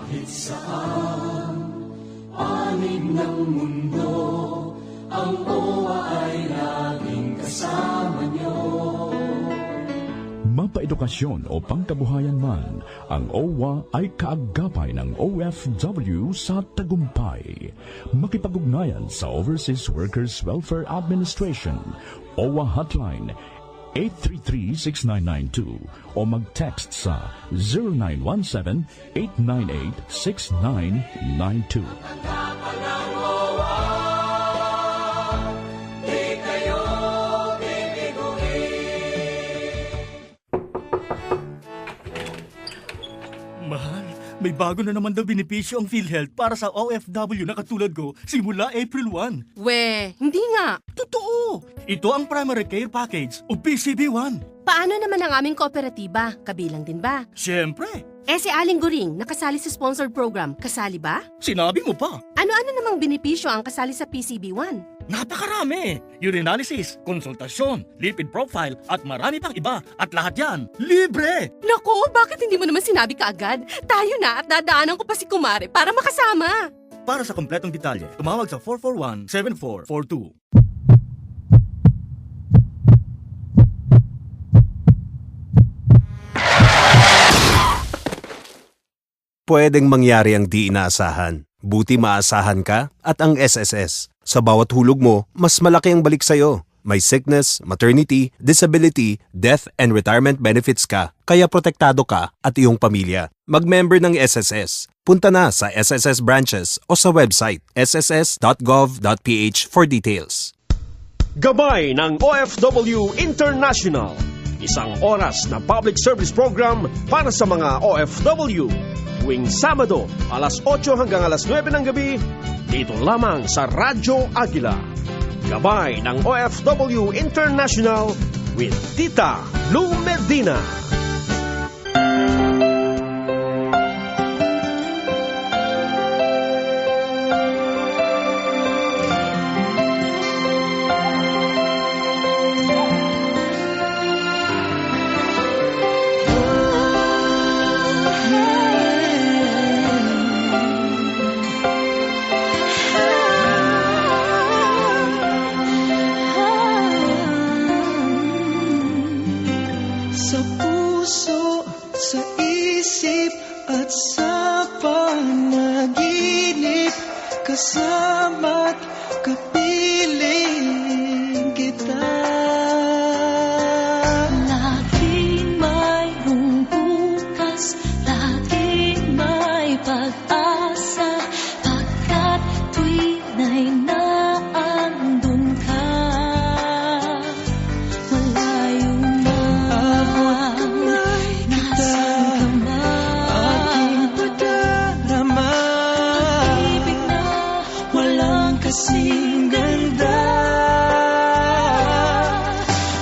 Kahit saan, panig ng mundo, ang OWA ay laging kasama niyo. Mapaedukasyon o pangkabuhayan man, ang OWA ay kaagapay ng OFW sa tagumpay. Makipag-ugnayan sa Overseas Workers Welfare Administration, OWA Hotline 833-6992 o mag-text sa 0917-898-6992. Mahal, may bago na naman daw benepisyo ang PhilHealth para sa OFW na katulad ko simula April 1. We, hindi nga. Totoo! Ito ang Primary Care Package o PCB1. Paano naman ang aming kooperatiba? Kabilang din ba? Siyempre, Si Aling Guring, nakasali sa sponsored program, kasali ba? sinabi mo pa. Ano-ano namang benepisyo ang kasali sa PCB1? Napakarami! Urinalysis, konsultasyon, lipid profile at marami pang iba. At lahat yan, libre! Naku, bakit hindi mo naman sinabi kaagad? Tayo na at dadaanan ko pa si Kumare para makasama. Para sa kompletong detalye, tumawag sa 441-7442. Pwedeng mangyari ang di inaasahan. Buti maasahan ka at ang SSS. Sa bawat hulog mo, mas malaki ang balik sa'yo. May sickness, maternity, disability, death, and retirement benefits ka. Kaya protektado ka at iyong pamilya. Mag-member ng SSS. Punta na sa SSS branches o sa website sss.gov.ph for details. Gabay ng OFW International. Isang oras na public service program para sa mga OFW. Tuwing Sabado, alas 8 hanggang alas 9 ng gabi, dito lamang sa Radyo Agila. Gabay ng OFW International with Tita Lou Medina. Sa puso, sa isip at sa panaginip, kasama't kapiling kita. Laging mayroong bukas, laging may pag-asa, pagkat tuwina'y naandun ka. Malayo kasing ganda.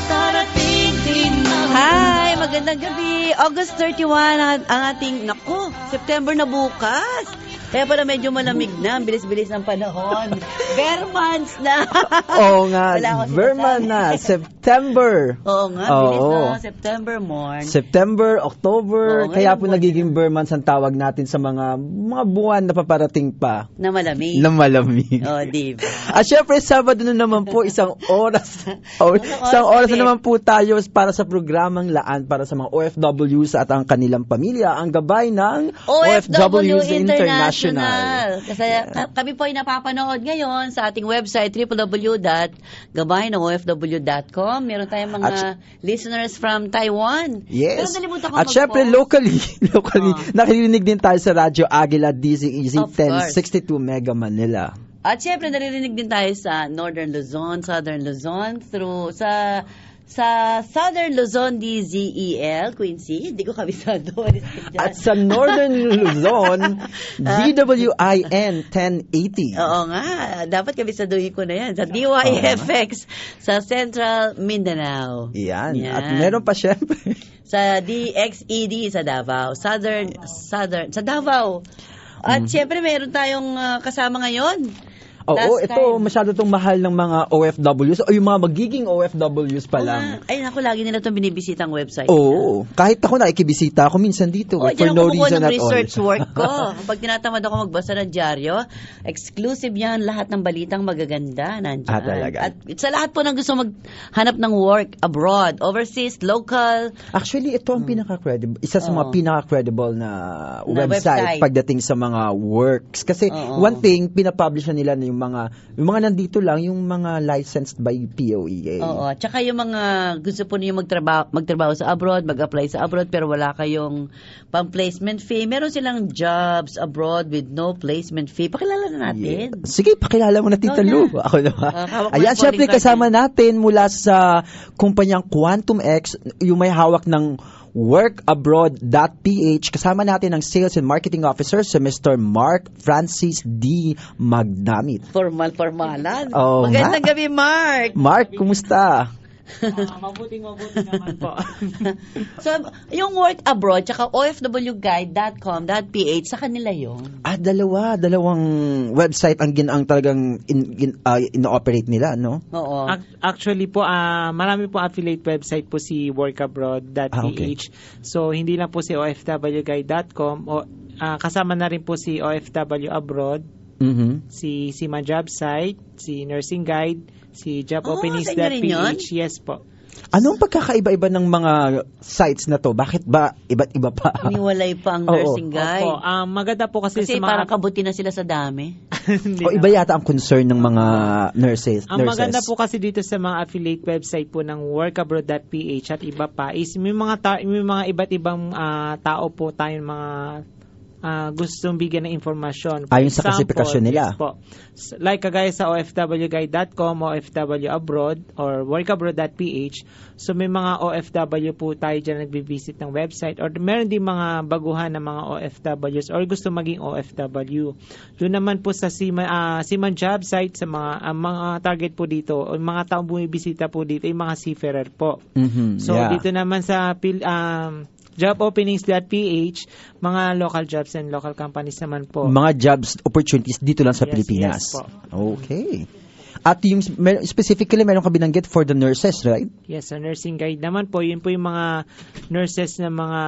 darating din ang Hi! Magandang gabi! August 31 ang ating, naku, September na bukas. Kaya pala medyo malamig na, ang bilis-bilis ng panahon. Bare months na. Oo nga, Wala akong Verman sinasabi. na, September. Oo nga, bilis Oo. na, September morn. September, October, Oo, kaya ngayon po buwan nagiging Vermans ang tawag natin sa mga buwan na paparating pa Na malamig. na malamig. O, diba? At syempre, Sabado na naman po, isang oras na naman po tayo para sa programang Laan para sa mga OFWs at ang kanilang pamilya, ang gabay ng OFW OFWs International. Kasi kami po ay napapanood ngayon sa ating website www.gabaynoofw.com. Meron tayong mga listeners from Taiwan. Pero Yes. nalimutan ko At syempre, locally, nakirinig din tayo sa Radyo Agila DZEZ Of course. 1062 Mega Manila. At syempre, naririnig din tayo sa Northern Luzon, Southern Luzon, through sa Southern Luzon DZEL, Quincy. Hindi ko kabisado. At sa Northern Luzon, DWIN 1080. Oo nga, dapat kabisaduhin ko na yan. Sa DYFX, sa Central Mindanao. Yan. At meron pa syempre. Sa DXED sa Davao. Sa Davao. At syempre, meron tayong kasama ngayon. Oo, Last ito, masyado itong mahal ng mga OFWs o yung mga magiging OFWs pa lang. Ay, naku, lagi nila itong binibisita ang website. Oo. Kahit ako nakikibisita ako minsan dito for Diyan no ako kumukuha reason ng at all. research work ko. Pag tinatamad ako magbasa ng dyaryo, exclusive yan, lahat ng balitang magaganda nandyan. Talaga. At sa lahat po ng gusto maghanap ng work abroad, overseas, local. Actually, ito ang pinaka-credible. Isa sa mga pinaka-credible na website pagdating sa mga works. Kasi one thing, pinapublish na nila na yung mga nandito lang, yung mga licensed by POEA. Oo. Tsaka yung mga gusto po niyo magtrabaho sa abroad, mag-apply sa abroad, pero wala kayong pang-placement fee. Meron silang jobs abroad with no placement fee. Pakilala na natin. Sige, pakilala mo na, Tita Lu. Ako naman. Hawak Ayan, mo yung syempre calling kasama natin mula sa kumpanyang Quantum X, yung may hawak ng workabroad.ph. Kasama natin ang Sales and Marketing Officer si Mr. Mark Francis D. Magdamit. Formal-formalan. Oh, Magandang gabi, Mark. Mark, kumusta? Mabuting naman po. So, yung work abroad, tsaka ofwguide.com.ph, sa kanila yun? Dalawang website ang talagang ino-operate nila, no? Oo. Actually po, marami po affiliate website po si workabroad.ph. Okay. So, hindi lang po si ofwguide.com, kasama na rin po si OFW Abroad, si Sima Job Site, si Nursing Guide, si jobopenings.ph. Yes po. Anong pagkakaiba-iba ng mga sites na to? Bakit ba iba't iba pa? Umiwalay pa ang Nursing Guide. Opo. Maganda po kasi sa mga... parang kabuti na sila sa dami. O iba yata ang concern ng mga nurses. Ang maganda po kasi dito sa mga affiliate website po ng workabroad.ph at iba pa is may mga iba't ibang tao po tayong mga gustong bigyan ng informasyon. Ayon sa klasifikasyon nila. Yes po. Like kagaya sa ofwguide.com, OFW Abroad, or workabroad.ph. So may mga OFW po tayo dyan nagbivisit ng website, or meron din mga baguhan ng mga OFWs or gusto maging OFW. Doon naman po sa Sima Job Site, sa mga target po dito, o mga taong bumibisita po dito, yung mga seafarer po. So dito naman sa jobopenings.ph, mga local jobs and local companies naman po. Mga jobs opportunities dito lang sa Pilipinas. Yes po. Okay. At yung specifically meron ka binanggit for the nurses, right? Yes, sa nursing guide naman po, yun po yung mga nurses na mga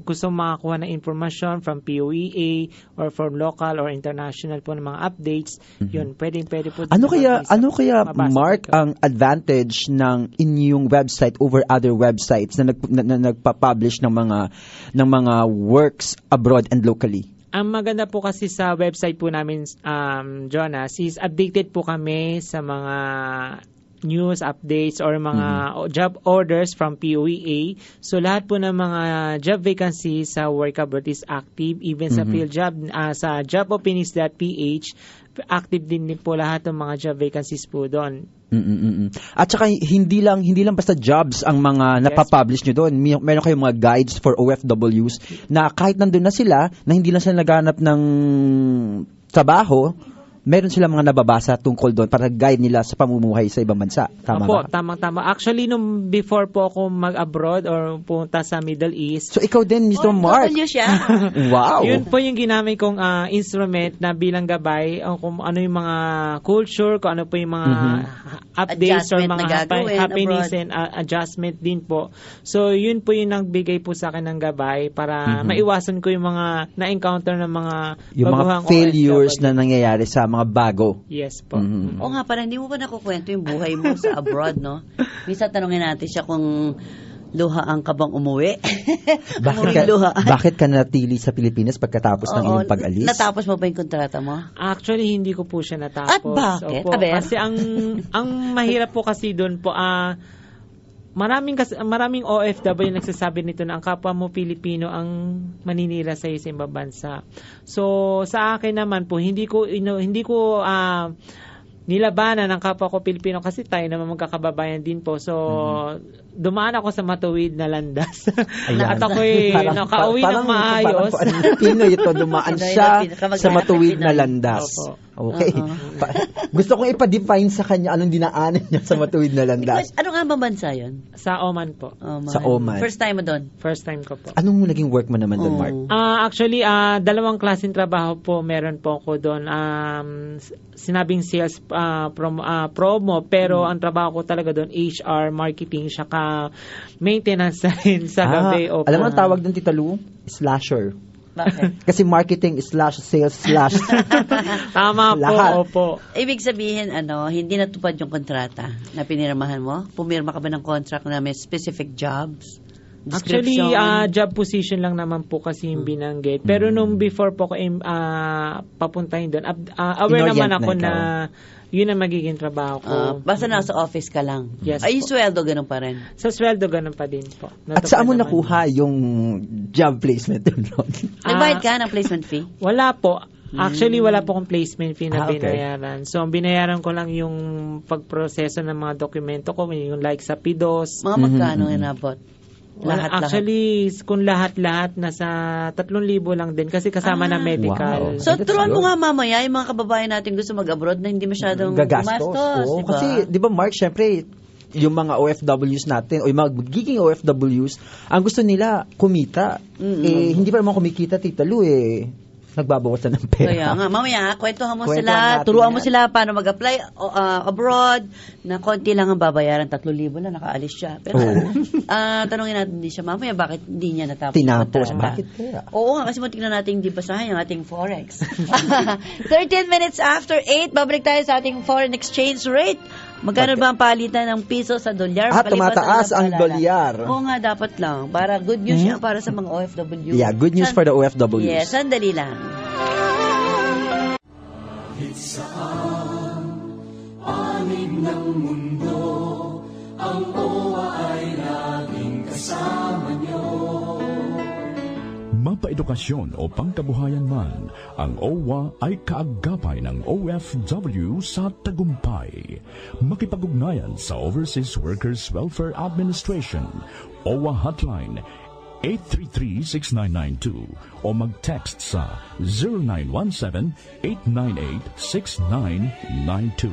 gusto makakuha ng information from POEA or from local or international po ng mga updates. Yun, pwede po. Ano kaya Mark, ang advantage ng inyong website over other websites na nagpa-publish ng mga works abroad and locally? Ang maganda po kasi sa website po namin, Jonas, is updated po kami sa mga news, updates, or mga job orders from POEA. So, lahat po ng mga job vacancies sa Work Abroad is active. Even sa field job, sa jobopenings.ph, active din po lahat ng mga job vacancies po doon. At saka hindi lang basta jobs ang mga napapublish nyo doon. Meron kayong mga guides for OFWs na kahit nandun na sila, na hindi lang sila naghanap ng trabaho, meron silang mga nababasa tungkol doon para guide nila sa pamumuhay sa ibang bansa. Tama ba? Tama. Actually, nung before po ako mag-abroad or punta sa Middle East. So, ikaw din, Mr. Mark. Siya. Wow. Yun po yung ginamit kong instrument na bilang gabay kung ano yung mga culture, kung ano po yung mga updates or mga happenings and adjustment din po. So, yun po yung nagbigay po sa akin ng gabay para maiwasan ko yung mga na-encounter ng mga yung mga failures na nangyayari sa mga bago. Yes po. O nga, parang hindi mo pa nakukwento yung buhay mo sa abroad, no? Minsan tanongin natin siya kung luhaan ka bang umuwi. Bakit ka natili sa Pilipinas pagkatapos ng iyong pag-alis? Natapos mo ba yung kontrata mo? Actually, hindi ko po siya natapos. At bakit? Kasi ang mahirap po kasi doon po, maraming OFW nagsasabi nito na ang kapwa mo Pilipino ang maninira sa iyo sa ibang bansa. So sa akin naman po hindi ko nilabanan ng kapwa ko Pilipino kasi tayo naman magkakababayan din po. So dumaan ako sa matuwid na landas. At ako'y nakauwi ng maayos. Pilipino ito, dumaan siya sa matuwid na landas. Opo. Okay. Gusto kong ipa-define sa kanya anong dinaanan niya sa matuwid na landas. Ano nga ba bansa yun? Sa Oman po. Sa Oman. First time mo doon? First time ko po. Anong naging work mo naman doon, Mark? Actually, dalawang klaseng trabaho po meron po ako doon. Sinabing sales promo, pero ang trabaho ko talaga doon, HR, marketing, saka maintenance rin sa gabi. Alam mo ang tawag doon, Tita Lu? Slasher. Bakit? Kasi marketing /sales/ Tama po, lahat. opo. Ibig sabihin, hindi natupad yung kontrata na pinirmahan mo? Pumirma ka ba ng contract na may specific jobs? Actually, job position lang naman po kasi yung binanggit. Pero nung before po ko papuntahin doon, aware naman ako na yun ang magiging trabaho ko. Basta nasa office ka lang. Yes, yung sweldo, ganun pa rin. Sa sweldo, ganun pa din po. At saan mo nakuha yung job placement doon? Nagbayad ka ng placement fee? Wala po. Actually, wala po akong placement fee na Okay. binayaran. So, ang binayaran ko lang yung pagproseso ng mga dokumento ko, yung like sa PIDOS. Mga magkano inabot? Actually, kung lahat-lahat, nasa 3,000 lang din kasi kasama na medical. Wow. So, turuan mo nga mamaya yung mga kababayan natin gusto mag-abroad na hindi masyadong gagastos. gumastos. Diba? Kasi, di ba Mark, syempre, yung mga OFWs natin o yung mga magiging OFWs, ang gusto nila kumita. Hindi pa naman kumikita, Tita Lu, nagbabawasan ng pera. Kaya nga, mamaya, kwentuhan mo Kwentuhan sila, natin turuan mo yan. sila paano mag-apply abroad, na konti lang ang babayaran, 3,000 na, nakaalis siya. Pero tanungin natin din siya, mamaya, bakit hindi niya natapos? Tinapos. Kontrata? Bakit kaya? Oo nga, kasi mo tingnan natin hindi basahin ang ating Forex. 13 minutes after 8, babalik tayo sa ating foreign exchange rate. Magkano ba ang palitan ng piso sa dolyar? Tumataas ang dolyar. Oo nga, dapat lang. Para good news yan para sa mga OFW. Yeah, good news for the OFWs. Yes, sandali lang. Panig ng mundo, ang OWA ay laging kasama niyo. Mapaedukasyon o pangkabuhayan man, ang OWA ay kaagapay ng OFW sa tagumpay. Makipag-ugnayan sa Overseas Workers Welfare Administration, OWA Hotline 833-6992 o mag-text sa 0917-898-6992.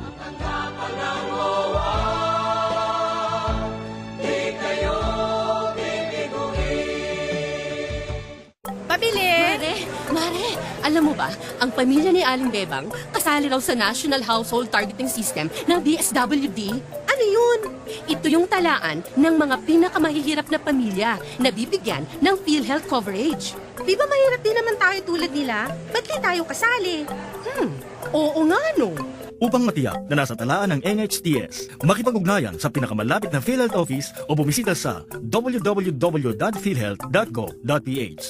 Mare, alam mo ba, ang pamilya ni Aling Bebang kasali raw sa National Household Targeting System ng DSWD? Ano yun? Ito yung talaan ng mga pinakamahihirap na pamilya na bibigyan ng PhilHealth coverage. Di ba mahirap din naman tayo tulad nila? Ba't di tayo kasali? Oo nga no. Upang matiyak na nasa talaan ng NHTS, makipag-ugnayan sa pinakamalapit na PhilHealth office o bumisita sa www.philhealth.gov.ph.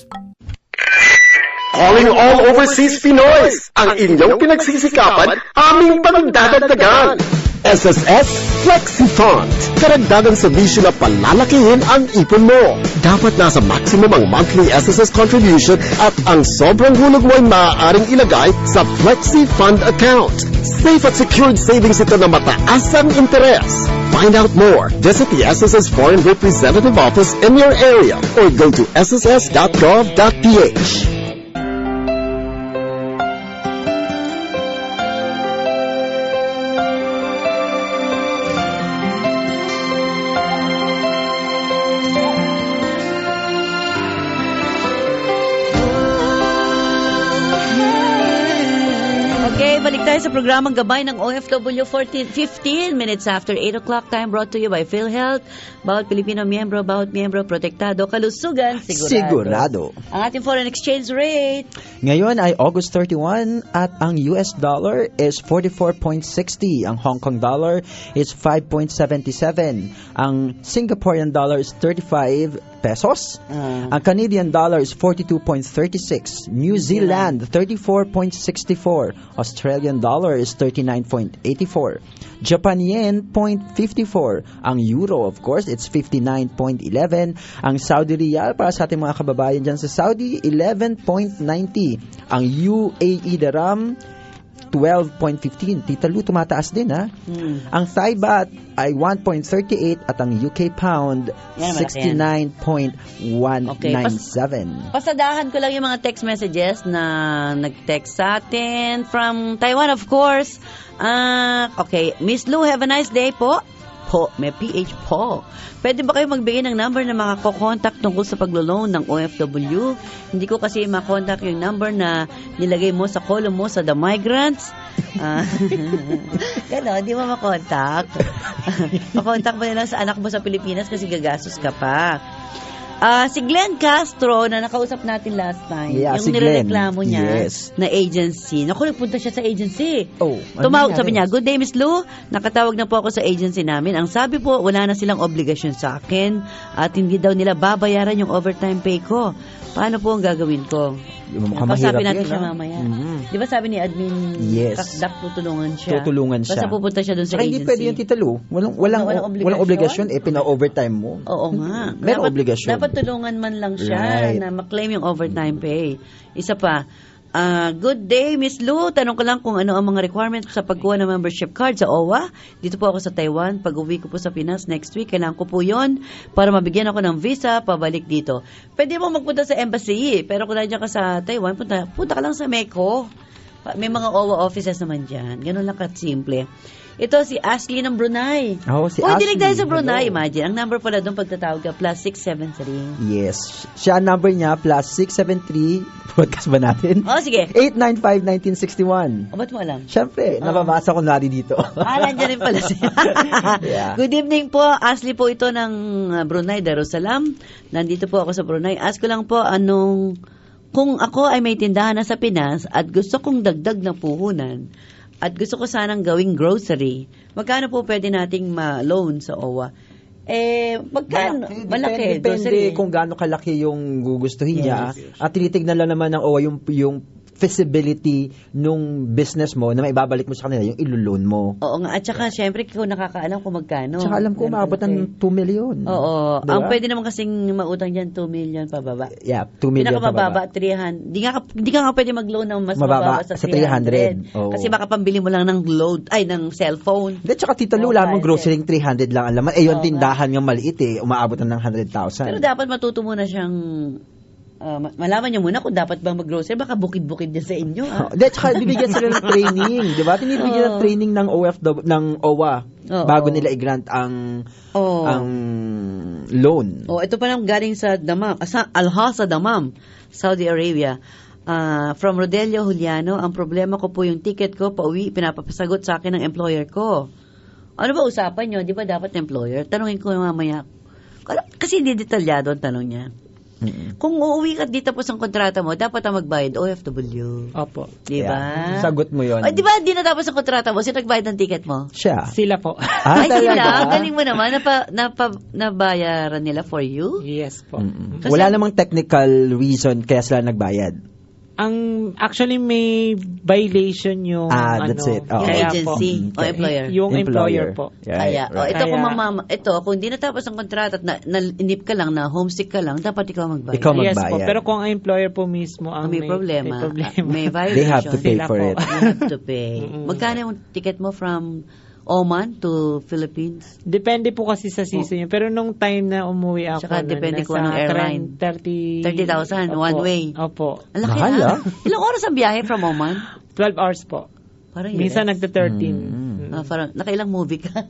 Calling all overseas Pinoys! Ang inyong pinagsisikapan, aming pagdadagdagan! SSS Flexi Fund. Karagdagang serbisyo na palalakihin ang ipon mo. Dapat nasa maximum ang monthly SSS contribution at ang sobrang hulog mo ay maaaring ilagay sa Flexi Fund account. Safe at secured savings ito na mataas ang interes. Find out more. Visit the SSS Foreign Representative Office in your area or go to sss.gov.ph. Okay, balik tayo sa programang Gabay ng OFW 15 minutes after 8 o'clock time, brought to you by PhilHealth. Bawat Pilipino miyembro, bawat miyembro protektado, kalusugan sigurado. Ang ating foreign exchange rate ngayon ay August 31 at ang US dollar is 44.60. Ang Hong Kong dollar is 5.77. Ang Singaporean dollar is 35 pesos. Ang Canadian dollar is 42.36. New Zealand 34.64. Australian dollar is 39.84. Japan yen 0.54. Ang euro, of course, it's 59.11. Ang Saudi riyal para sa ating mga kababayan dyan sa Saudi, 11.90. Ang UAE dirham 12.15. Tita Lu, tumataas din, ha? Ang Thai baht ay 1.38 at ang UK pound, Yan, malaki yan. 69.197. Pasadahan ko lang yung mga text messages na nag-text sa atin from Taiwan, of course. Okay, Miss Lou, have a nice day po. Po, may PH po. Pwede ba kayo magbigay ng number ng mga kokontak tungkol sa paglo-loan ng OFW? Hindi ko kasi makontak yung number na nilagay mo sa column mo sa The Migrants. Gano'n, di mo makontak. Makontak mo nila sa anak mo sa Pilipinas kasi gagastos ka pa. Si Glenn Castro na nakausap natin last time, yung si nirereklamo niya Yes. na agency. Naku, nagpunta siya sa agency. Oh, Tumawag, sabi niya, "Good day, Miss Lou. Nakatawag na po ako sa agency namin. Ang sabi po, wala na silang obligasyon sa akin at hindi daw nila babayaran yung overtime pay ko. Paano po ang gagawin ko?" Kausapin natin siya mamaya. Di ba sabi ni Admin Kakdak, tutulungan siya? Tutulungan siya. Basta pupunta siya doon sa Saka agency. hindi pwede yung Tita Lu. Walang obligasyon. Pina-overtime mo. Oo nga. Meron obligasyon. Dapat tulungan man lang siya na maklaim yung overtime pay. Isa pa, good day, Miss Lou. Tanong ko lang kung ano ang mga requirements sa pagkuha ng membership card sa OWA. Dito po ako sa Taiwan. Pag-uwi ko po sa Pinas next week, kailangan ko po yon para mabigyan ako ng visa pabalik dito. Pwede mo magpunta sa embassy, pero kung nandiyan ka sa Taiwan, punta ka lang sa Meko. May mga OWA offices naman dyan. Ganun lang kasimple. Ito si Ashley ng Brunei. Si dinig tayo sa Ashley. Brunei. Hello. Imagine, ang number pala doon pagtatawag ka, +673. Yes. Siya ang number niya, +673. Podcast ba natin? Sige. 895-1961. Ba't mo alam? Siyempre, nababasa ko nari dito. Nandiyan rin pala siya. Yeah. Good evening po. Ashley po ito ng Brunei, Darussalam. Nandito po ako sa Brunei. Ask ko lang po kung ako ay may tindahan na sa Pinas at gusto kong dagdag na puhunan at gusto ko sanang gawing grocery, magkano po pwede nating ma-loan sa OWA? Magkano? Malaki. Depende kung gaano kalaki yung gugustuhin niya. At tinitignan lang naman ng OWA yung feasibility nung business mo na maibabalik mo sa kanila, yung ilo-loan mo. Oo nga. At saka, syempre, kung nakakaalam kung magkano. Tsaka alam ko, maabot ng 2 million. Oo. Diba? Ang pwede naman kasing mautang dyan, 2 million pababa. Yeah, 2 million pababa. 300. Di ka nga pwede mag-loan ng mas mababa sa 300. Oh. Kasi baka pambili mo lang ng ng cellphone. Hindi, tsaka Tita Lu, wala mong grocery 300 lang. Alam mo, yung tindahan ng maliit umaabot na ng 100,000. Pero dapat matuto mo na siyang malaman niyo muna kung dapat bang mag-grocery. Baka bukid-bukid din sa inyo. Hindi, tsaka bibigyan sila ng training. Diba? Tinibigyan ng training ng OWA bago nila i-grant ang loan. Ito pa lang galing sa Damam. Al-Hasa Damam, Saudi Arabia. From Rodelio Juliano, ang problema ko po yung ticket ko pauwi, pinapapasagot sa akin ng employer ko. Ano ba usapan nyo? Di ba dapat employer? Tanungin ko mamaya. Kasi hindi detalyado ang tanong niya. Kung uuwi ka dito po sa kontrata mo, dapat ang magbayad OFW. Opo. Di ba? Sagot mo yun. Di ba di natapos ang kontrata mo? Sino nagbayad ng ticket mo? Siya. Sila po. Ay, sila? Galing mo naman. Nabayaran nila for you? Yes po. Wala namang technical reason kaya sila nagbayad. Actually may violation yung that's it. Yung agency o employer. Yung employer po. Kaya, ito kung hindi natapos ang kontrata at inip ka lang, na homesick ka lang, dapat ikaw magbayad. Yes po. Pero kung ang employer po mismo ang may problema, may violation, they have to pay for it. They have to pay. Magkano yung ticket mo from Oman to Philippines? Depende po kasi sa season yun. Pero nung time na umuwi ako, saka depende ko ng airline. 30,000 one way. Opo. Ang laki na. Ilang oras ang biyahe from Oman? 12 hours po. Parang minsan nagta-13. Parang nakailang movie ka.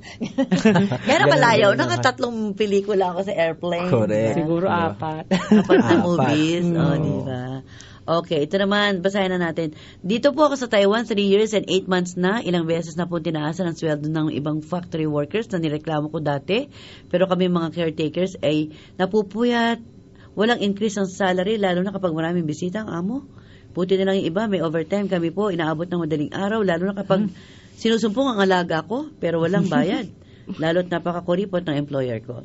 Gano'n malayo. Nakatatlong pelikula ako sa airplane. Correct. Siguro 4. 4 na movies. Diba? Okay, ito naman, basahin na natin. Dito po ako sa Taiwan, 3 years and 8 months na. Ilang beses na po tinaasan ang sweldo ng ibang factory workers na nireklamo ko dati. Pero kami mga caretakers ay napupuyat. Walang increase ang salary, lalo na kapag maraming bisita ang amo. Buti na lang yung iba, may overtime. Kami po, inaabot ng madaling araw, lalo na kapag sinusumpong ang alaga ko, pero walang bayad. Lalo't napakakuripot ng employer ko.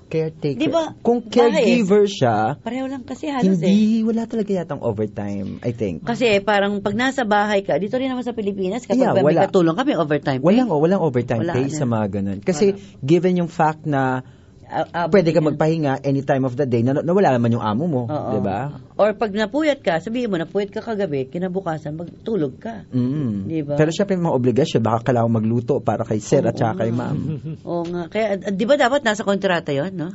Caretaker. Diba, kung caregiver siya, pareho lang kasi halos wala talaga yatang overtime, I think. Kasi parang pag nasa bahay ka, dito rin naman sa Pilipinas, kapag may katulong kami, overtime pay. Walang overtime pay sa mga ganun. Kasi given yung fact na pwede ka magpahinga any time of the day na wala naman yung amo mo, Oo. di ba? Or pag napuyat ka, sabihin mo, napuyat ka kagabi, kinabukasan, magtulog ka. Di ba? Pero syempre mga obligasyon, baka kailangan magluto para kay sir at saka kay ma'am. Oo nga. Kaya, di ba dapat nasa kontrata yon, no?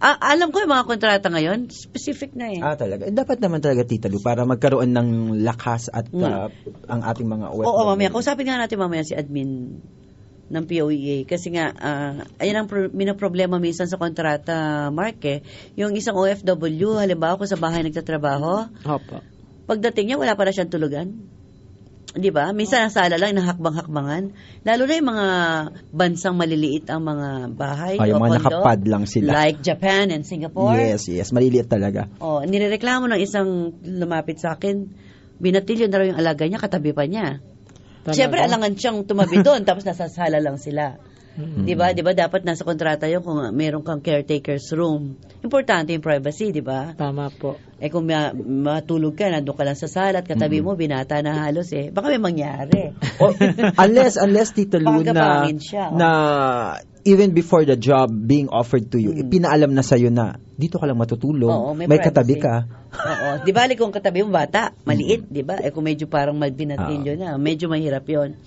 Alam ko yung mga kontrata ngayon, specific na eh. Talaga. Dapat naman talaga, Tita Lu, para magkaroon ng lakas at ang ating mga OFW. Oo, mamaya. Kausapin nga natin mamaya si admin ng POEA. Kasi nga, ayan ang problema minsan sa kontrata, Mark, eh. Yung isang OFW, halimbawa kung sa bahay nagtatrabaho, Opo. pagdating niya, wala para siyang tulugan. Di ba? Minsan nasa ala lang, nahakbang-hakbangan. Lalo na yung mga bansang maliliit ang mga bahay yung o mga kondo. nakapad lang sila. Like Japan and Singapore. Yes. Maliliit talaga. Nirereklamo ng isang lumapit sa akin, binatilyo na raw yung alaga niya, katabi pa niya. Siyempre, alangan siyang tumabi doon, tapos nasa sala lang sila. Di ba dapat nasa kontrata yun kung meron kang caretaker's room. Importante yung privacy, di ba? Tama po. Kung matulog ka, nandun ka lang sa sala at katabi mo, binata na halos baka may mangyari. Unless Tito Lu na even before the job being offered to you, pinaalam na sa'yo na dito ka lang matutulog, may katabi ka. Oo. Di ba, kung katabi mo bata, maliit, di ba? Kung medyo parang magbinatilyo na, medyo mahirap yon.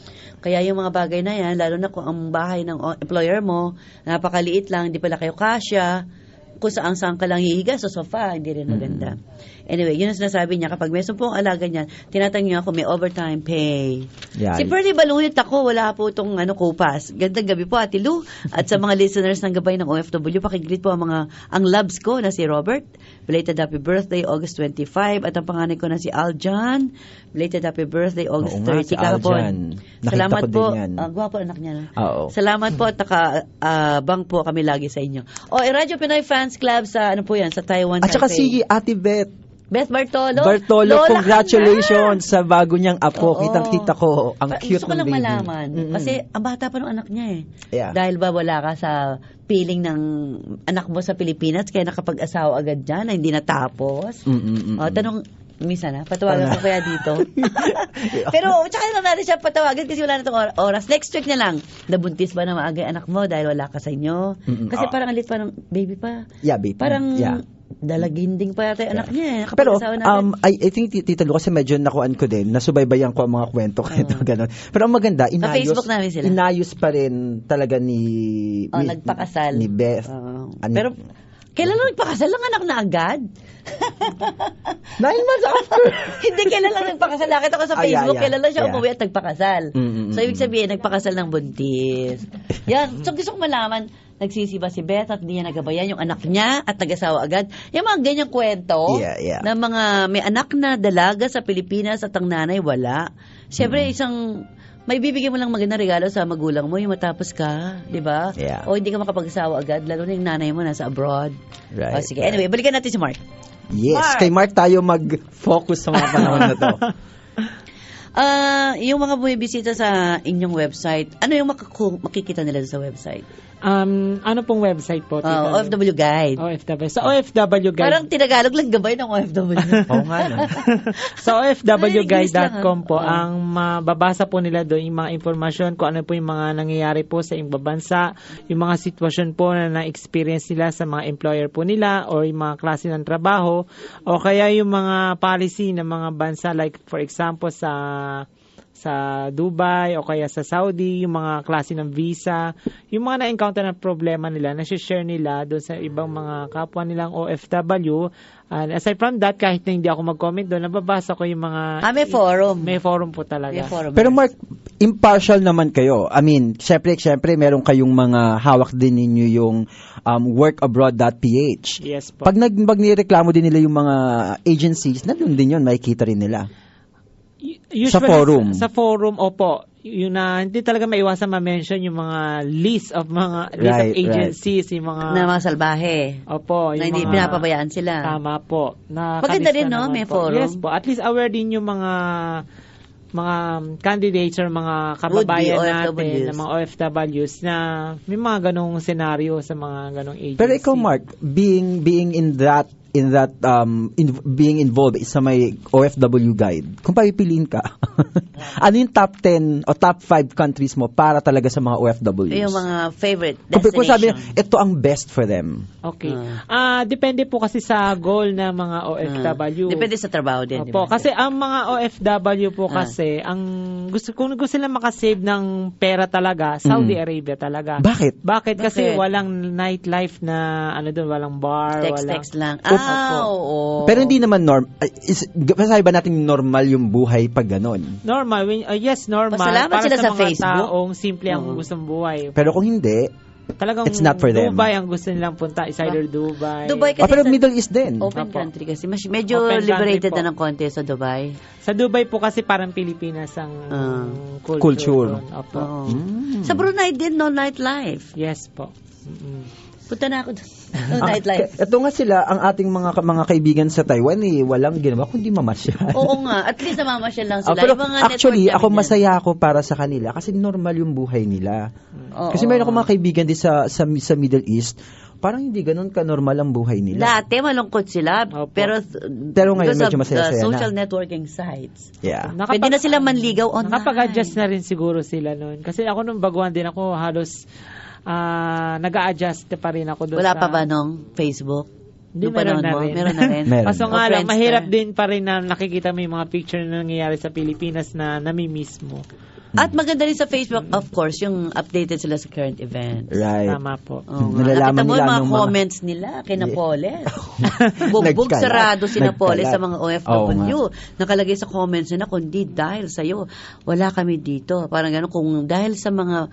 Kaya yung mga bagay na yan, lalo na kung ang bahay ng employer mo, napakaliit lang, di pala kayo kasya, kung saan ka lang hihiga sa sofa, hindi rin maganda. Anyway, yun ang sinasabi niya, kapag may sumpong alaga niya, tinatanong niya ako may overtime pay. Yan. Si Perdy Baluyot ako, wala po itong kupas. Gandang gabi po, Ate Lu. At sa mga listeners ng Gabay ng OFW, pakigreet po ang loves ko na si Robert. Belated happy birthday, August 25. At ang panganay ko na si Aljan. Belated happy birthday, August 30. Si Aljan. Salamat po. Gwapo anak niya. Salamat po at bang po kami lagi sa inyo. Radyo Pinoy Fans Club sa sa Taiwan. At saka si Ate Beth Bartolo, congratulations sa bago niyang apo. Kitang-kita ko, ang cute gusto ko ng lang baby. malaman. Kasi ang bata pa ng anak niya eh. Yeah. Dahil ba wala ka sa piling ng anak mo sa Pilipinas, kaya nakapag-asawa agad dyan na hindi natapos. Tanong, minsan patawagan ko kaya dito. Pero tsaka lang natin siya patawagan kasi wala na itong oras. Next week na lang, nabuntis ba na maaga anak mo dahil wala ka sa inyo? Kasi parang alit pa ng baby pa. Yeah, baby. Parang dalaginding pa yata yung anak niya. Pero, I think, Tita Lu, kasi medyo nakuan ko din, nasubaybayan ko ang mga kwento kahit gano'n. Pero ang maganda, Facebook namin sila. Inayos pa rin talaga ni nagpakasal. Ni Beth. Pero, kailan lang nagpakasal? Lang anak na agad? 9 months after. Hindi, kailan lang nagpakasal? Nakita ko sa Facebook, kailan lang siya umuwi at nagpakasal. So, ibig sabihin, nagpakasal ng buntis. Yan. So, gusto ko malaman, nagsisiba si Beth at hindi niya nagabayan yung anak niya at nag-asawa agad. Yung mga ganyang kwento na mga may anak na dalaga sa Pilipinas at ang nanay wala. Siyempre, may bibigyan mo lang magandang regalo sa magulang mo yung matapos ka, di ba? Yeah. O hindi ka makapag-asawa agad, lalo na yung nanay mo nasa abroad. Right. Sige, anyway, balikan natin si Mark. Yes, kay Mark tayo mag-focus sa mga panahon na to. Yung mga bumibisita sa inyong website, ano yung makikita nila sa website? Ano pong website po? OFW Guide. OFW. Sa OFW Guide. Parang tinagalog lang gabay ng OFW. Oo nga no. Sa OFWguide.com po, ang mababasa po nila doon yung mga informasyon kung ano po yung mga nangyayari po sa ibang bansa, yung mga sitwasyon po na na-experience nila sa mga employer po nila or yung mga klase ng trabaho o kaya yung mga policy ng mga bansa like for example sa Dubai o kaya sa Saudi, yung mga klase ng visa, yung mga na-encounter na problema nila, na-share nila doon sa ibang mga kapwa nilang OFW. And aside from that, kahit na hindi ako mag-comment doon, nababasa ko yung mga... may forum. May forum po talaga. Pero Mark, impartial naman kayo. I mean, syempre, meron kayong mga hawak din ninyo yung workabroad.ph. Yes po. Pag nireklamo din nila yung mga agencies, nandun din yun, makikita rin nila. Usually, sa forum. Sa forum, opo. Yung hindi talaga maiwasan ma-mention yung mga list of agencies, yung mga... Na mga salbahe. Opo. Na hindi pinapabayaan sila. Tama po. Maganda rin, no? May forum. Yes po. At least aware din yung mga candidates or mga kababayan natin, mga OFWs na may mga ganong senaryo sa mga ganong agency. Pero ikaw, Mark, being in that in that being involved sa may OFW guide, kung papipiliin ka, ano yung top 10 o top 5 countries mo para talaga sa mga OFWs? Yung mga favorite Kung sabi, destination. ito ang best for them. Okay. Depende po kasi sa goal ng mga OFW. Depende sa trabaho din. Opo, kasi ang mga OFW po kasi, kung gusto sila makasave ng pera talaga, Saudi Arabia talaga. Bakit? Kasi walang nightlife na, doon, walang bar, Text lang. Oo. Pero hindi naman masabi ba natin normal yung buhay pag ganon? Normal. Yes, normal. Pasalamat para sila sa mga Facebook. taong simple ang gustong buhay. Pero kung hindi, talagang it's not for them. Dubai ang gusto nilang punta. Is either Dubai. Kasi pero Middle East din. Open country kasi. Medyo Open liberated country na ng konti sa Dubai. Sa Dubai po kasi parang Pilipinas ang culture. doon. Opo. Sa Brunei din, no nightlife. Yes po. Punta na ako doon. No nightlife. Ito nga sila, ang ating mga kaibigan sa Taiwan, walang ginawa kundi mamasyal. Oo nga. At least namamasyal lang sila. Pero yung mga actually, network ako namin masaya ako para sa kanila kasi normal yung buhay nila. Kasi mayroon akong mga kaibigan din sa Middle East, parang hindi ganun ka-normal ang buhay nila. Dati malungkot sila, pero ngayon medyo masaya-saya na. Social networking sites. Yeah. Pwede na sila manligaw online. Nakapag-adjust na rin siguro sila noon. Kasi ako nung baguhan din ako, halos nag-a-adjust pa rin ako doon. Wala pa ba nung Facebook? Hindi, meron na rin. Meron na rin. Kaso nga lang, mahirap din pa rin na nakikita mo yung mga picture na nangyayari sa Pilipinas na nami-miss mo. At maganda rin sa Facebook, of course, yung updated sila sa current events. Right. Tama po. Nalalaman nakita mo nila yung mga nung comments nila kay Napoles. Bugbog sarado si Napoles sa mga OFW. Nakalagay sa comments nila, kundi dahil sa'yo, wala kami dito. Parang gano'n, kung dahil sa mga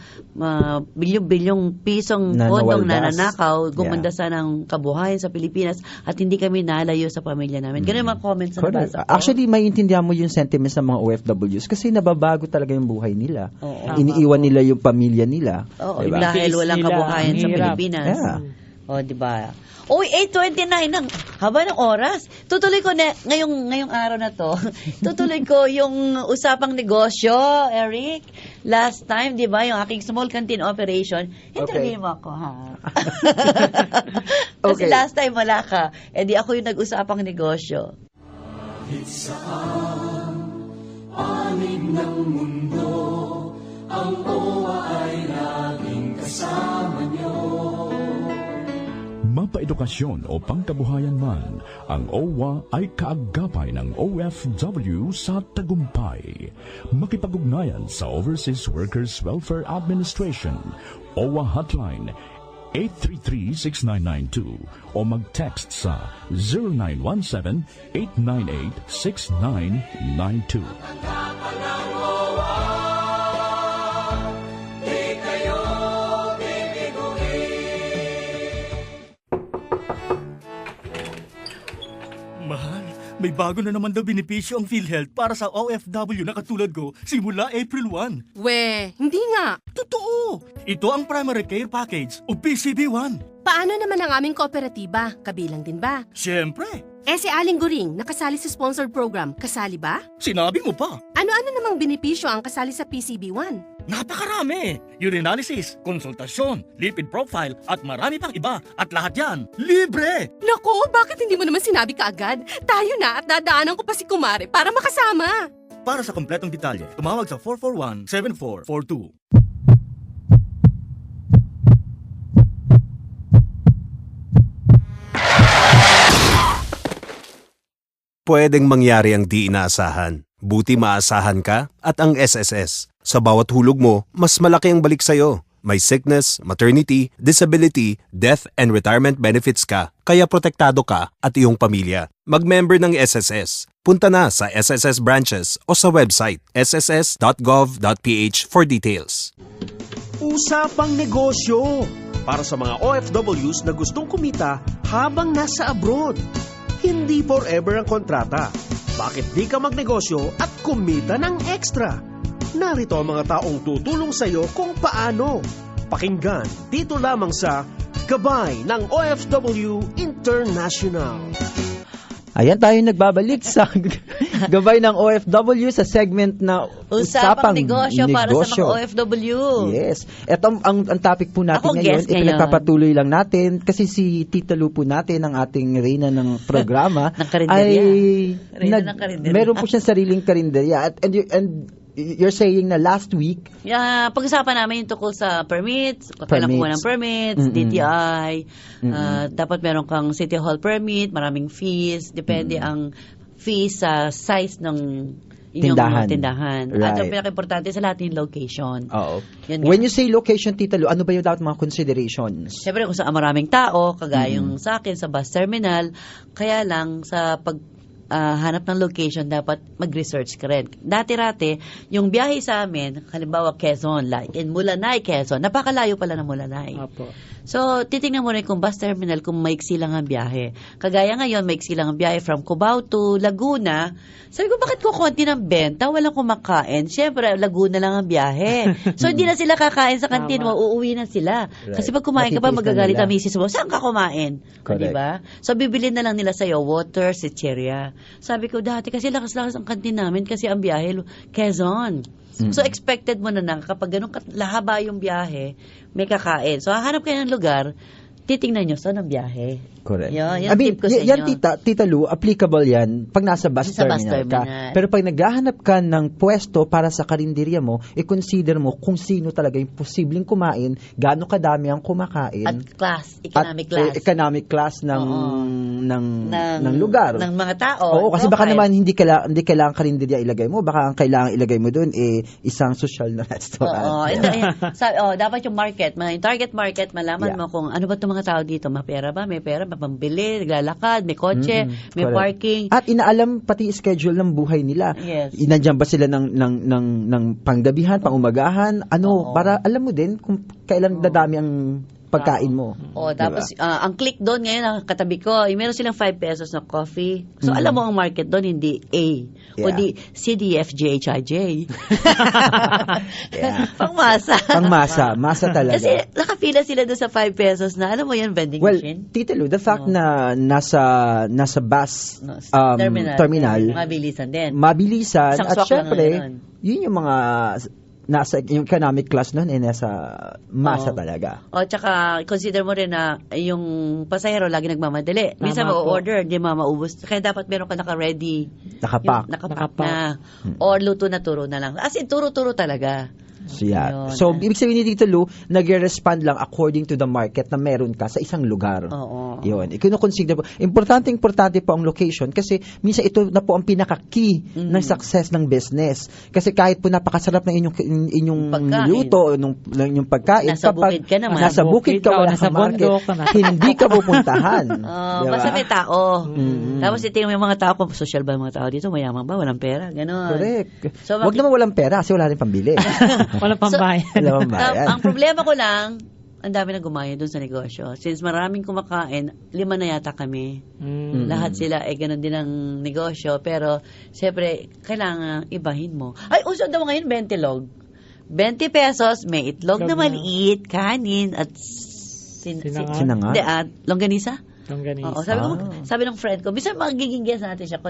bilyong pisong podong nananakaw, gumanda sana ng kabuhayan sa Pilipinas at hindi kami nalayo sa pamilya namin. Gano'n yung mga comments na nabasa ko. Actually, maiintindihan mo yung sentiments ng mga OFWs kasi nababago talaga yung buhay nila. Iniiwan nila yung pamilya nila. Diba? Dahil walang kabuhayan sa Pilipinas. Yeah. Diba? Uy, 8:29 ng haba ng oras. Tutuloy ko na ngayong araw na to. Tutuloy ko yung usapang negosyo, Eric. Last time, 'di ba, yung aking small canteen operation, interview mo ako, ha. Kasi last time wala ka. Di ako yung nag-usapang negosyo. Panig ng mundo, ang OWA ay laging kasama niyo. Mapaedukasyon o pangkabuhayan man, ang OWA ay kaagapay ng OFW sa tagumpay. Makipag-ugnayan sa Overseas Workers Welfare Administration, OWA Hotline 833-6992 o mag-text sa 0917-898-6992. Mahal, may bago na naman daw benepisyo ang PhilHealth para sa OFW na katulad ko simula April 1. Hindi nga. Totoo! Ito ang Primary Care Package o PCB1. Paano naman ang aming kooperatiba? Kabilang din ba? Siyempre! Si Aling Guring, nakasali sa sponsored program, kasali ba? Sinabi mo pa! Ano-ano namang benepisyo ang kasali sa PCB1? Napakarami! Urinalysis, konsultasyon, lipid profile, at marami pang iba. At lahat yan, libre! Naku, bakit hindi mo naman sinabi kaagad? Tayo na at dadaanan ko pa si Kumare para makasama. Para sa kompletong detalye, tumawag sa 441-7442. Pwedeng mangyari ang di inaasahan. Buti maasahan ka at ang SSS. Sa bawat hulog mo, mas malaki ang balik sa'yo. May sickness, maternity, disability, death, and retirement benefits ka. Kaya protektado ka at iyong pamilya. Mag-member ng SSS. Punta na sa SSS branches o sa website sss.gov.ph for details. Usapang negosyo para sa mga OFWs na gustong kumita habang nasa abroad. Hindi forever ang kontrata. Bakit di ka magnegosyo at kumita ng extra? Narito ang mga taong tutulong sa iyo kung paano. Pakinggan dito lamang sa Gabay ng OFW International. Ayan tayo nagbabalik sa Gabay ng OFW sa segment na Usapang negosyo para sa mga OFW. Yes. Ito ang topic po natin Ako ngayon. guest ngayon. Ipinagpapatuloy lang natin kasi si Tita Lu po natin, ang ating reyna ng programa, ng karinderya. Reyna ng karinderya. Meron po siyang sariling karinderya. And you're saying na last week, pag-usapan namin yung tungkol sa permits, kailangan kumuha ng permits, DTI, dapat meron kang City Hall permit, maraming fees, depende ang fees sa size ng inyong tindahan. Right. At ang pinaka-importante sa lahat yung location. Oo. When you say location, Tita Lu, ano ba yung dapat mga considerations? Siyempre kung saan maraming tao, kagaya yung sa akin, sa bus terminal, kaya lang sa hanap ng location, dapat mag-research ka rin. Dati-rati, yung biyahe sa amin, halimbawa Quezon, like in Mulanay, Quezon, napakalayo pala ng Mulanay. Apo. So, titingnan mo rin kung bus terminal, kung maiksi lang ang biyahe. Kagaya ngayon, maiksi lang ang biyahe from Cubao to Laguna. Sabi ko, bakit kukunti ng benta? Walang kumakain. Siyempre, Laguna lang ang biyahe. So, hindi na sila kakain sa kantin mo, uuwi na sila. Right. Kasi pag kumain ka pa, magagalit ang misis mo, saan ka kumain? Diba? So, bibili na lang nila sa'yo, water, chicheria. Sabi ko, dati kasi lakas-lakas ang kantin namin kasi ang biyahe, Quezon. So, expected mo na kapag ganun lahaba yung biyahe, may kakain. So, hahanap kayo ng lugar, titingnan nyo saan ang biyahe. Correct. Yan tip ko sa inyo. Yan, Tita Lu, applicable yan pag nasa bus terminal ka. Pero pag naghahanap ka ng pwesto para sa karinderya mo, i-consider mo kung sino talaga yung posibleng kumain, gaano kadami ang kumakain. At class, economic class. Economic class ng lugar. Ng mga tao. Oo, kasi baka naman hindi kailangan karinderya ilagay mo, baka ang kailangan ilagay mo doon isang social na restaurant. Dapat yung market, yung target market, malaman mo kung ano ba itong mga tao dito, mapera ba, may pera, mapambili, naglalakad, may kotse, may parking. At inaalam pati schedule ng buhay nila. Yes. Nandiyan ba sila ng panggabihan, pangumagahan, para alam mo din kung kailan dadami ang pagkain mo. Tapos ang click doon ngayon, ang katabi ko, meron silang 5 pesos na coffee. So alam mo ang market doon, hindi A. O di C, D, F, G, H, I, J. Pangmasa. Masa talaga. Kasi nakapila sila doon sa 5 pesos na, alam mo yan, vending machine. Tita Lu, the fact na nasa bus terminal, mabilisan din. Mabilisan. At syempre, yun yung mga nasa yung economic class nun nasa masa talaga. Tsaka consider mo rin na yung pasahero lagi nagmamadali. Minsan ma-order, hindi maubos. Kaya dapat meron ka naka-ready. Nakapack na. Or luto na turo na lang. As in, turo-turo talaga. So, ibig sabihin ni Tita Lu, nag-respond lang according to the market na meron ka sa isang lugar. Yun. Ikuno-consider po. Importante po ang location kasi minsan ito na po ang pinaka-key ng success ng business. Kasi kahit po napakasarap ng inyong luto, ng inyong pagkain, nasa bukid ka naman. Nasa bukid ka, wala sa market, hindi ka pupuntahan. Basta may tao. Tapos itingnan mo yung mga tao, kung social ba yung mga tao dito, mayaman ba, walang pera, gano'n. Correct. So, wag naman walang pera kasi wala rin pambili. Walang pambayad. Ang problema ko lang, ang dami na gumaya doon sa negosyo. Since maraming kumakain, 5 na yata kami. Lahat sila, ganun din ang negosyo. Pero, siyempre, kailangan ibahin mo. Ay, uso daw ngayon, 20 log. 20 pesos, may itlog na maliit, kanin, at sinangag. Longganisa? Longganisa. Oo, sabi ng friend ko, bisa magiging guest natin siya.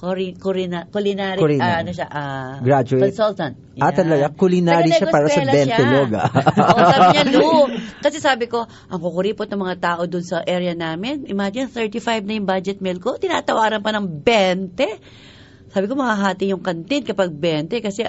Culinary graduate consultant. Talaga culinary siya para sa 20 log. Sabi niya, Lu. Kasi sabi ko, ang kukuripot ng mga tao dun sa area namin, imagine 35 na yung budget meal ko, tinatawaran pa ng 20. Sabi ko, makahati yung kantin kapag 20 kasi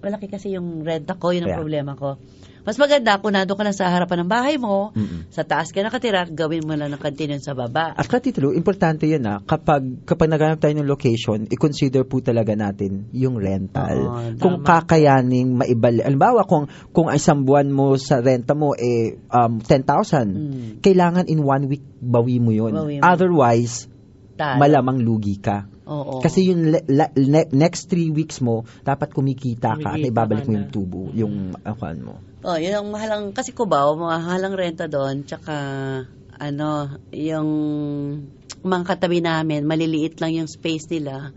malaki kasi yung renta ko, yun ang problema ko. Mas maganda kung nandun ka lang sa harapan ng bahay mo, sa taas ka nakatira, gawin mo lang ng kantin sa baba. At Tita Lu, importante yun kapag naghanap tayo ng location, i-consider po talaga natin yung rental. Kung kakayaning maibalik. Alimbawa, kung isang buwan mo sa renta mo 10,000, kailangan in 1 week bawi mo yun. Otherwise, malamang lugi ka. Kasi yung next 3 weeks mo, dapat kumikita ka at ibabalik mo yung tubo, yung akuan mo. Yun ang mahalang, kasi Cubao, mahalang renta doon, tsaka, yung mga katabi namin, maliliit lang yung space nila.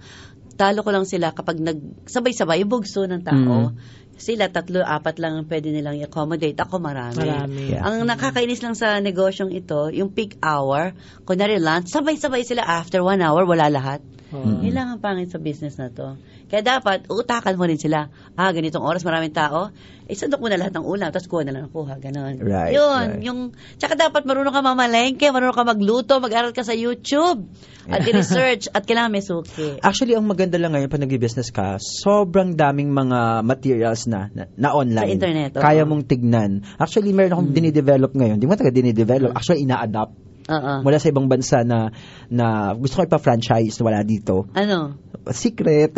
Talo ko lang sila kapag sabay-sabay, yung bugso ng tao. sila 3-4 lang ang pwede nilang i-accommodate. Ako marami. Yeah. Ang nakakainis lang sa negosyong ito, yung peak hour, kunwari lunch, sabay-sabay sila after 1 hour, wala lahat. Yun lang ang pangit sa business na to. Kaya dapat, utakan mo rin sila. Ganitong oras, maraming tao. Sandok mo na lahat ng ulam, tapos kuha na lang kuha. Ganon. Right, Yun. right. Tsaka dapat marunong ka mamalengke, marunong ka magluto, mag-aral ka sa YouTube, at i-research, at kailangan may suki. Actually, ang maganda lang ngayon pag nag-business ka, sobrang daming mga materials na online. Sa internet. Kaya mong tignan. Actually, meron akong dinidevelop ngayon. Di mo talaga dinidevelop. Actually, ina-adapt. Mula sa ibang bansa na gusto ko ipa-franchise na wala dito. Ano? Secret.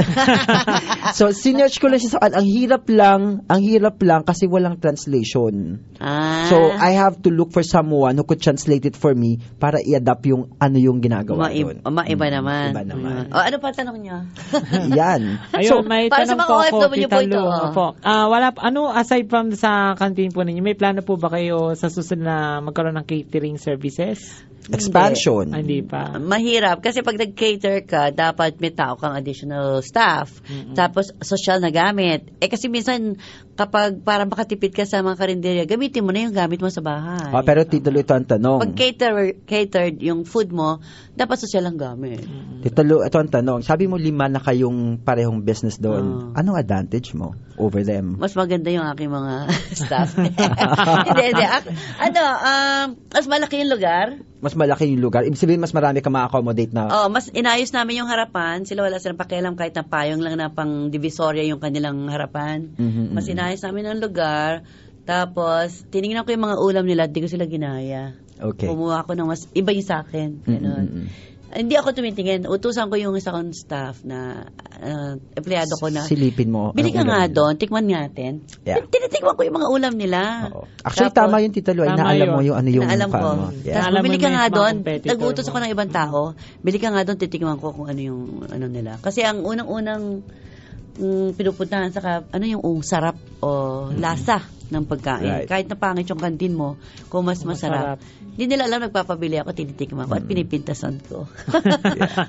So, sinearch ko lang siya sa ang hirap lang kasi walang translation. So, I have to look for someone who could translate it for me para i-adapt yung ginagawa doon. Maiba naman. Iba naman. Ano pa tanong niya? Yan. Ayun, may para sa tanong mga po ako, OFW po Tita ito. Lu, po. Aside from sa canteen po ninyo, may plano po ba kayo sa susunod na magkaroon ng catering services? Expansion. Hindi pa. Mahirap. Kasi pag nag-cater ka, dapat may tao kang additional staff. Tapos, social na gamit. Kasi minsan, kapag para makatipid ka sa mga karinderya, gamitin mo na yung gamit mo sa bahay. Pero Tito Lu, ito ang tanong. Pag catered yung food mo, dapat social ang gamit. Tito Lu, ito ang tanong. Sabi mo 5 na kayong parehong business doon. Anong advantage mo over them? Mas maganda yung aking mga staff. Hindi. Mas malaki yung lugar. Mas malaki yung lugar. Ibig sabihin, mas marami ka ma-accommodate na. Mas inayos namin yung harapan. Sila wala silang pakialam kahit na payong lang na pang divisoria yung kanilang harapan. Mas inayos namin ang lugar. Tapos, tinignan ko yung mga ulam nila. Di ko sila ginaya. Okay. Kumuha ko ng mas iba yung sa akin. Hindi ako tumitingin. Utusan ko yung isa kong staff na empleyado ko na. Silipin mo. Bili ka nga doon. Tikman natin. Yeah. Tinitikman ko yung mga ulam nila. Actually, tama yung Tito Lu. Naalam mo yung ano yung naalam ko. mo. Yeah. Tapos bili ka nga doon. Nag-utos ako ng ibang tao. Bili ka nga doon. Titikman ko kung ano yung ano nila. Kasi ang unang-unang pinupuntahan sa yung sarap o lasa ng pagkain. Right. Kahit na pangit yung kantin mo, kung mas masarap. Hindi nila alam, nagpapabili ako, tinitikman ko at pinipintasan ko.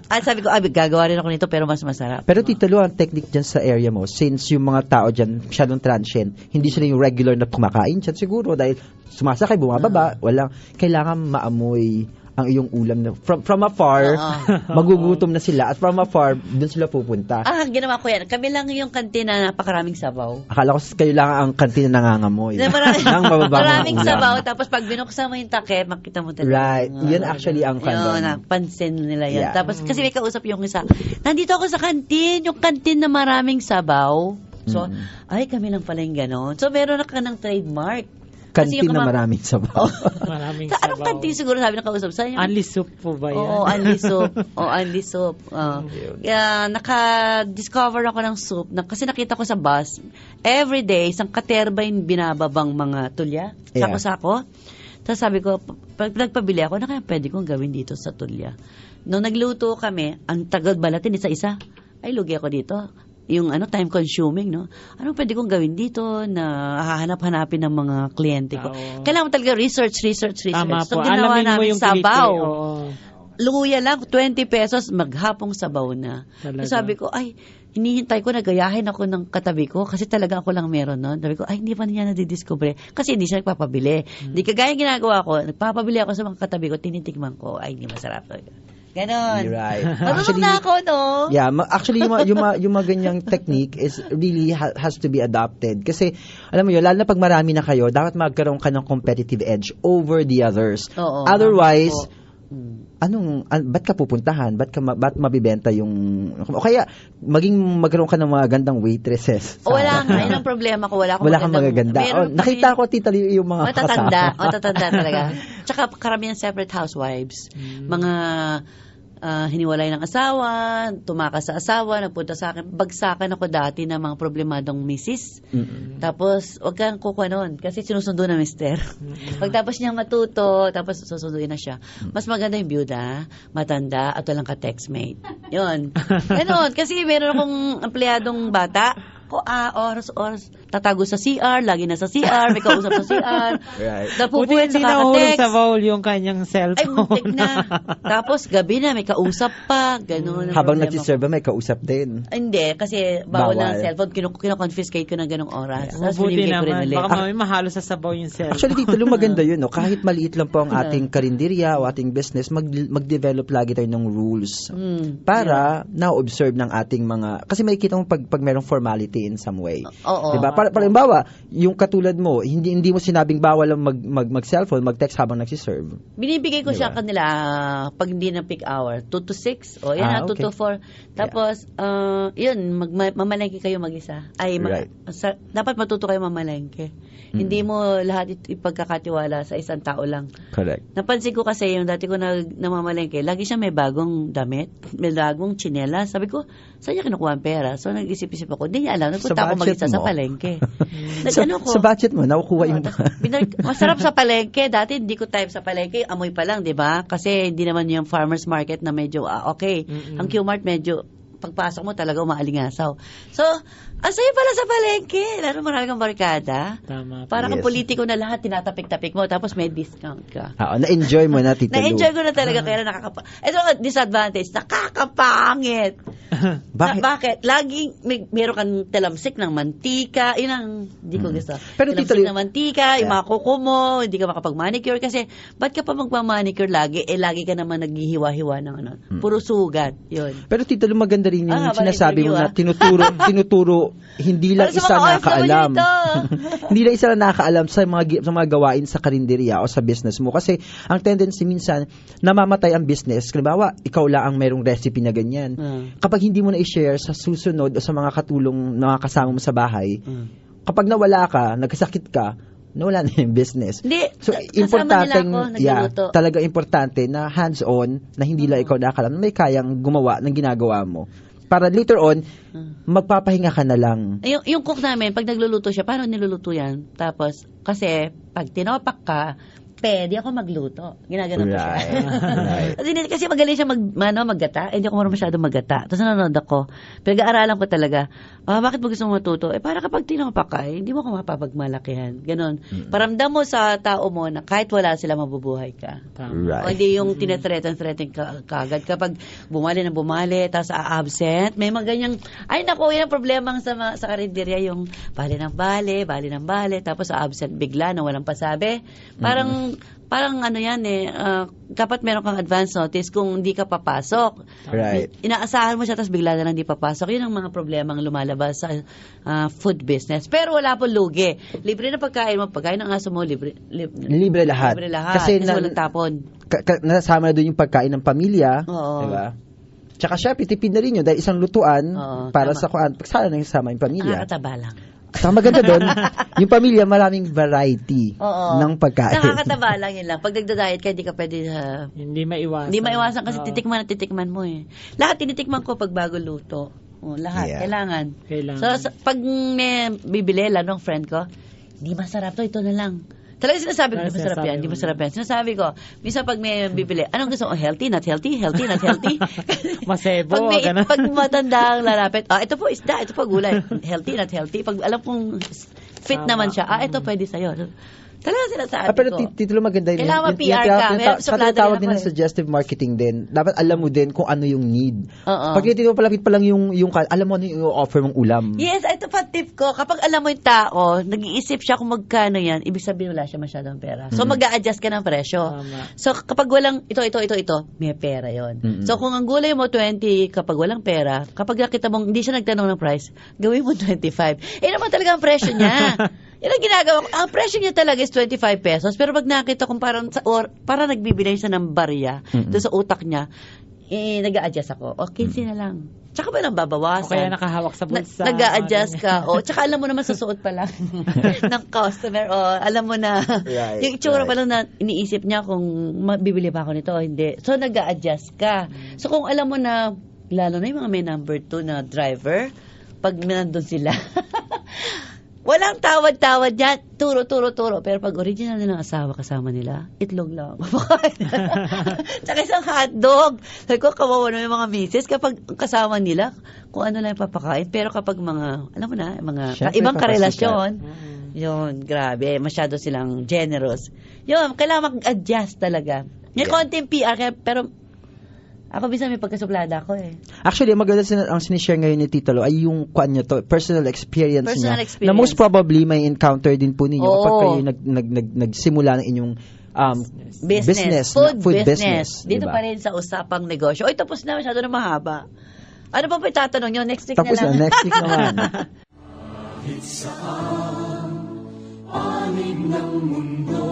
At sabi ko, gagawa rin ako nito pero mas masarap. Pero Tito Lu, ang technique dyan sa area mo, since yung mga tao dyan, masyadong transient, hindi sila yung regular na kumakain dyan siguro dahil sumasakay, bumababa, kailangan maamoy ang iyong ulam na from afar, magugutom na sila at from afar, doon sila pupunta. Ginawa ko yan. Kami lang yung kantina na napakaraming sabaw. Akala ko kayo lang ang kantina nangangamoy. Maraming sabaw, tapos pag binuksan mo yung takip, makita mo talaga. Right. Yun actually ang kandon. Pansin nila yan. Yeah. Tapos kasi may kausap yung isa, nandito ako sa kantin, yung kantin na maraming sabaw. So, kami lang pala yung ganon. So, meron na ka ng trademark. Kantin na maraming sabaw. Maraming sabaw. Anong kantin siguro sabi ng kausap sa'yo? Unli soup po ba yan? Oo, unli soup. Unli soup. Naka-discover ako ng soup kasi nakita ko sa bus, everyday, isang katerbine binababang mga tulya. Sako-sako. Tapos sabi ko, pag nagpabili ako, kaya pwede kong gawin dito sa tulya. Nung nagluto kami, ang tagal balatin, isa-isa. Ay, lugi ako dito. Yung time consuming, no? Anong pwede kong gawin dito na hahanap-hanapin ng mga kliyente ko? Kailangan mo talaga research. Tama So, po. ginawa namin sabaw. Luya lang, 20 pesos, maghapong sabaw na. So, sabi ko, hinihintay ko, nagayahin ako ng katabi ko kasi talaga ako lang meron nun. Sabi ko, hindi pa niya nadidiscover kasi hindi siya nagpapabili. Hindi kagaya ginagawa ko, nagpapabili ako sa mga katabi ko, tinitikman ko, hindi masarap talaga. Ganon. Right. Marunong na ako, no? Yeah, actually, yung mga ganyang technique is really has to be adopted. Kasi, alam mo yun, lalo na pag marami na kayo, dapat magkaroon ka ng competitive edge over the others. Oo. Otherwise, ba't ka pupuntahan? Ba't mabibenta yung... O kaya, magkaroon ka ng mga gandang waitresses. Wala nga. Yun ang problema ko. Wala kang magaganda. Nakita ko, Tita Lu, yung mga matatanda talaga. Tsaka karamihan separate housewives. Mga hiniwalay ng asawa, tumakas sa asawa, nagpunta sa akin. Bagsakan ako dati ng mga problemadong misis. Tapos, wag kang kukuha nun kasi sinusundo na mister. Pagtapos niyang matuto, tapos susunduin na siya. Mas maganda yung byuda, matanda, at walang ka-textmate. Yun. Ganon. Kasi meron akong empleyadong bata. Oras, tatago sa CR, lagi na sa CR, may kausap sa CR. Right. Napupuwet sa Buti hindi nahulog kaka-text. sa bowl yung kanyang Ay, cellphone. muntik na. Tapos gabi na, may kausap pa. Ganun. ang Habang problema nagsiserve, may kausap din. ko. Hindi, kasi bawal na ang Bawal. cellphone. Kino-confiscate ko ng ganong oras. Tapos Mabuti binibigay ko rin naman. ulit. Baka mamaya mahalo sa sabaw yung cellphone. Actually, Tito Lu, maganda yun. No? Kahit maliit lang po ang ating karinderya o ating business, mag-develop lagi tayo ng rules para na-observe ng ating mga... Kasi makikita mo pag merong formality in some way. Oo. Diba? Palimbawa, yung katulad mo, hindi mo sinabing bawal lang mag-cellphone, mag-text habang nagsiserve. Binibigay ko siya kanila pag hindi na peak hour. 2 to 6. O, yan 2 to 4. Tapos, yun, mamalengke kayo mag-isa. Ay, Right. dapat matuto kayo mamalengke. Hindi mo lahat ipagkakatiwala sa isang tao lang. Correct. Napansin ko kasi yung dati ko namamalengke, lagi siya may bagong damit, may bagong tsinela. Sabi ko, saan niya kinukuha ang pera? So, nag-isip-isip ako, hindi niya alam. Nagpunta ako budget mag-isa sa mo. palengke. Sa budget mo, nakukuha yung... Masarap sa palengke. Dati hindi ko type sa palengke. Amoy pa lang, di ba? Kasi hindi naman yung farmer's market na medyo okay. Ang Q-Mart medyo pagpasok mo talaga umaalingasaw. So, ang saya pala sa palengke. Lalo marami kang barkada. Tama. Para kang politiko na lahat, tinatapik-tapik mo, tapos may discount ka. Na-enjoy mo na, Tito Lu. Na-enjoy ko na talaga, kaya ito ang disadvantage, nakakapangit. Bakit? Laging meron kang talamsik ng mantika, yun ang hindi ko gusto. Pero talamsik Tito Lu, ng mantika, yung mga kuko mo, hindi ka makapag-manicure kasi, ba't ka pa magpa-manicure lagi? Lagi ka naman naghihiwa-hiwa ng puro sugat. Yun. Pero Tito Lu, maganda rin yung balik sinasabi mo review, na tinuturo, hindi lang Para sa isa mga nakakaalam. OFW Hindi lang isa na nakakaalam sa mga gawain sa karinderya o sa business mo. Kasi ang tendency minsan, namamatay ang business. Halimbawa, ikaw lang ang merong recipe na ganyan. Kapag hindi mo na i-share sa susunod o sa mga katulong na kasama mo sa bahay, kapag nawala ka, nagkasakit ka, nawala na yung business. Hindi, So, talaga importante na hands-on, na hindi lang ikaw nakakalam, may kayang gumawa ng ginagawa mo. Para later on, magpapahinga ka na lang. Yung cook namin, pag nagluluto siya, paano niluluto yan? Tapos, kasi, pag tinopak ka, pwede ako magluto. Ginaganon ko siya. Right. Kasi magaling siya maggata. Hindi ako marunong masyadong maggata. Tapos nanonood ako. Pinag-aaralan ko talaga, bakit mo gusto mo matuto? Para kapag tinopak ka, hindi mo ako mapapagmalakihan. Ganon. Paramdam mo sa tao mo na kahit wala sila, mabubuhay ka. Right. O hindi yung tinetretan ka agad. Kapag bumali na bumali, tapos absent, may mga ganyang, ay naku, yun ang problema sa karinderya, yung bali ng bali, tapos absent bigla na walang pasabi. Parang ano yan dapat meron kang advance notice kung hindi ka papasok. Right. Inaasahan mo siya tapos bigla na lang di papasok. Yun ang mga problemang lumalabas sa food business. Pero wala po lugi. Libre na pagkain mo. Pagkain ng aso mo, libre lahat. Libre lahat. Kasi walang tapon. Nasama na doon yung pagkain ng pamilya. Oo. Diba? Tsaka siya, pitipid na rin yun dahil isang lutuan para sa kuan. Pagsala na yung sama yung pamilya. Nakakataba lang. Ang maganda doon, yung pamilya, maraming variety ng pagkain. Nakakataba lang yun lang. Pag nagda-diet ka, hindi ka pwede hindi maiwasan. Hindi maiwasan kasi titikman mo eh. Lahat tinitikman ko pag bago luto. Lahat. Yeah. Kailangan. So, pag may bibili, lalo ng friend ko, di masarap to, ito na lang. Talaga sinasabi ko, di masarap yan, di masarap yan. Sinasabi ko, minsan pag may bibili, anong gusto mo? Healthy, not healthy, healthy, not healthy. Masebo, pag matanda ang lalapit, ito po isda, ito po gulay. Healthy, not healthy. Pag alam kong fit naman siya, ito pwede sa'yo. Talaga sinasabi pero ko. titulo maganda yun. Kailangan PR ka. Sa tinatawag din ng suggestive marketing din, dapat alam mo din kung ano yung need. Pag hindi mo palapit pa lang yung alam mo ano yung offer mong ulam. Yes, ito pa tip ko. Kapag alam mo yung tao, nag-iisip siya kung magkano yan, ibig sabihin wala siya masyadong pera. So, mag-a-adjust ka ng presyo. So, kapag walang ito, may pera yon. So, kung ang gulay mo 20, kapag walang pera, kapag nakita mong hindi siya nagtanong ng price, gawin mo 25. Naman talaga ang presyo niya. Yan ang ginagawa ko. Ang presyo niya talaga is 25 pesos. Pero pag nakita kong parang nagbibigay siya ng barya doon sa utak niya, nag-a-adjust ako. 15 na lang. Tsaka ba nang babawasan? O kaya nakahawak sa bulsa. Nag-a-adjust ka. Tsaka alam mo naman sa suot pa lang ng customer. Alam mo na. Yung itsura pa lang na iniisip niya kung bibili pa ako nito o hindi. So, nag-a-adjust ka. So, kung alam mo na, lalo na yung mga may number 2 na driver, pag nandun sila, Walang tawad-tawad yan. Turo. Pero pag original nilang asawa kasama nila, itlog lang. Tsaka isang hotdog. Sabi ko, kawawa na yung mga misis kapag kasama nila, kung ano lang yung papakain. Pero kapag mga, alam mo na, mga Siyempre, ibang papasikat. karelasyon, yun, grabe, masyado silang generous. Yun, kailangan mag-adjust talaga. May konting PR, pero ako bisa may pagkasuplada ako eh. Actually, maganda ang sinishare ngayon ni Tito Lo ay yung personal experience Personal niya. experience. Na most probably may encounter din po ninyo Oo. kapag kayo nagsimula ng inyong business. Food business. Dito diba? pa rin sa usapang negosyo. Oy, tapos na, masyado na mahaba. Ano pa po itatanong nyo? Next week Tapos na lang. next week naman. Panig ng mundo,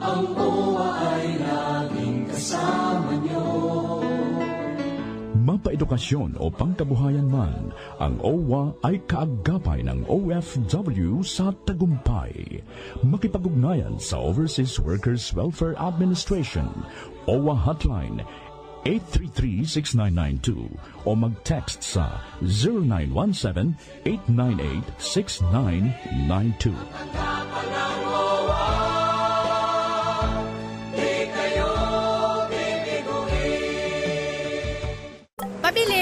ang OWA ay laging kasama niyo. Mapaedukasyon o pangkabuhayan man, ang OWA ay kaagapay ng OFW sa tagumpay. Makipag-ugnayan sa Overseas Workers Welfare Administration, OWA Hotline 833-6992 o mag-text sa 0917-898-6992. Pabili!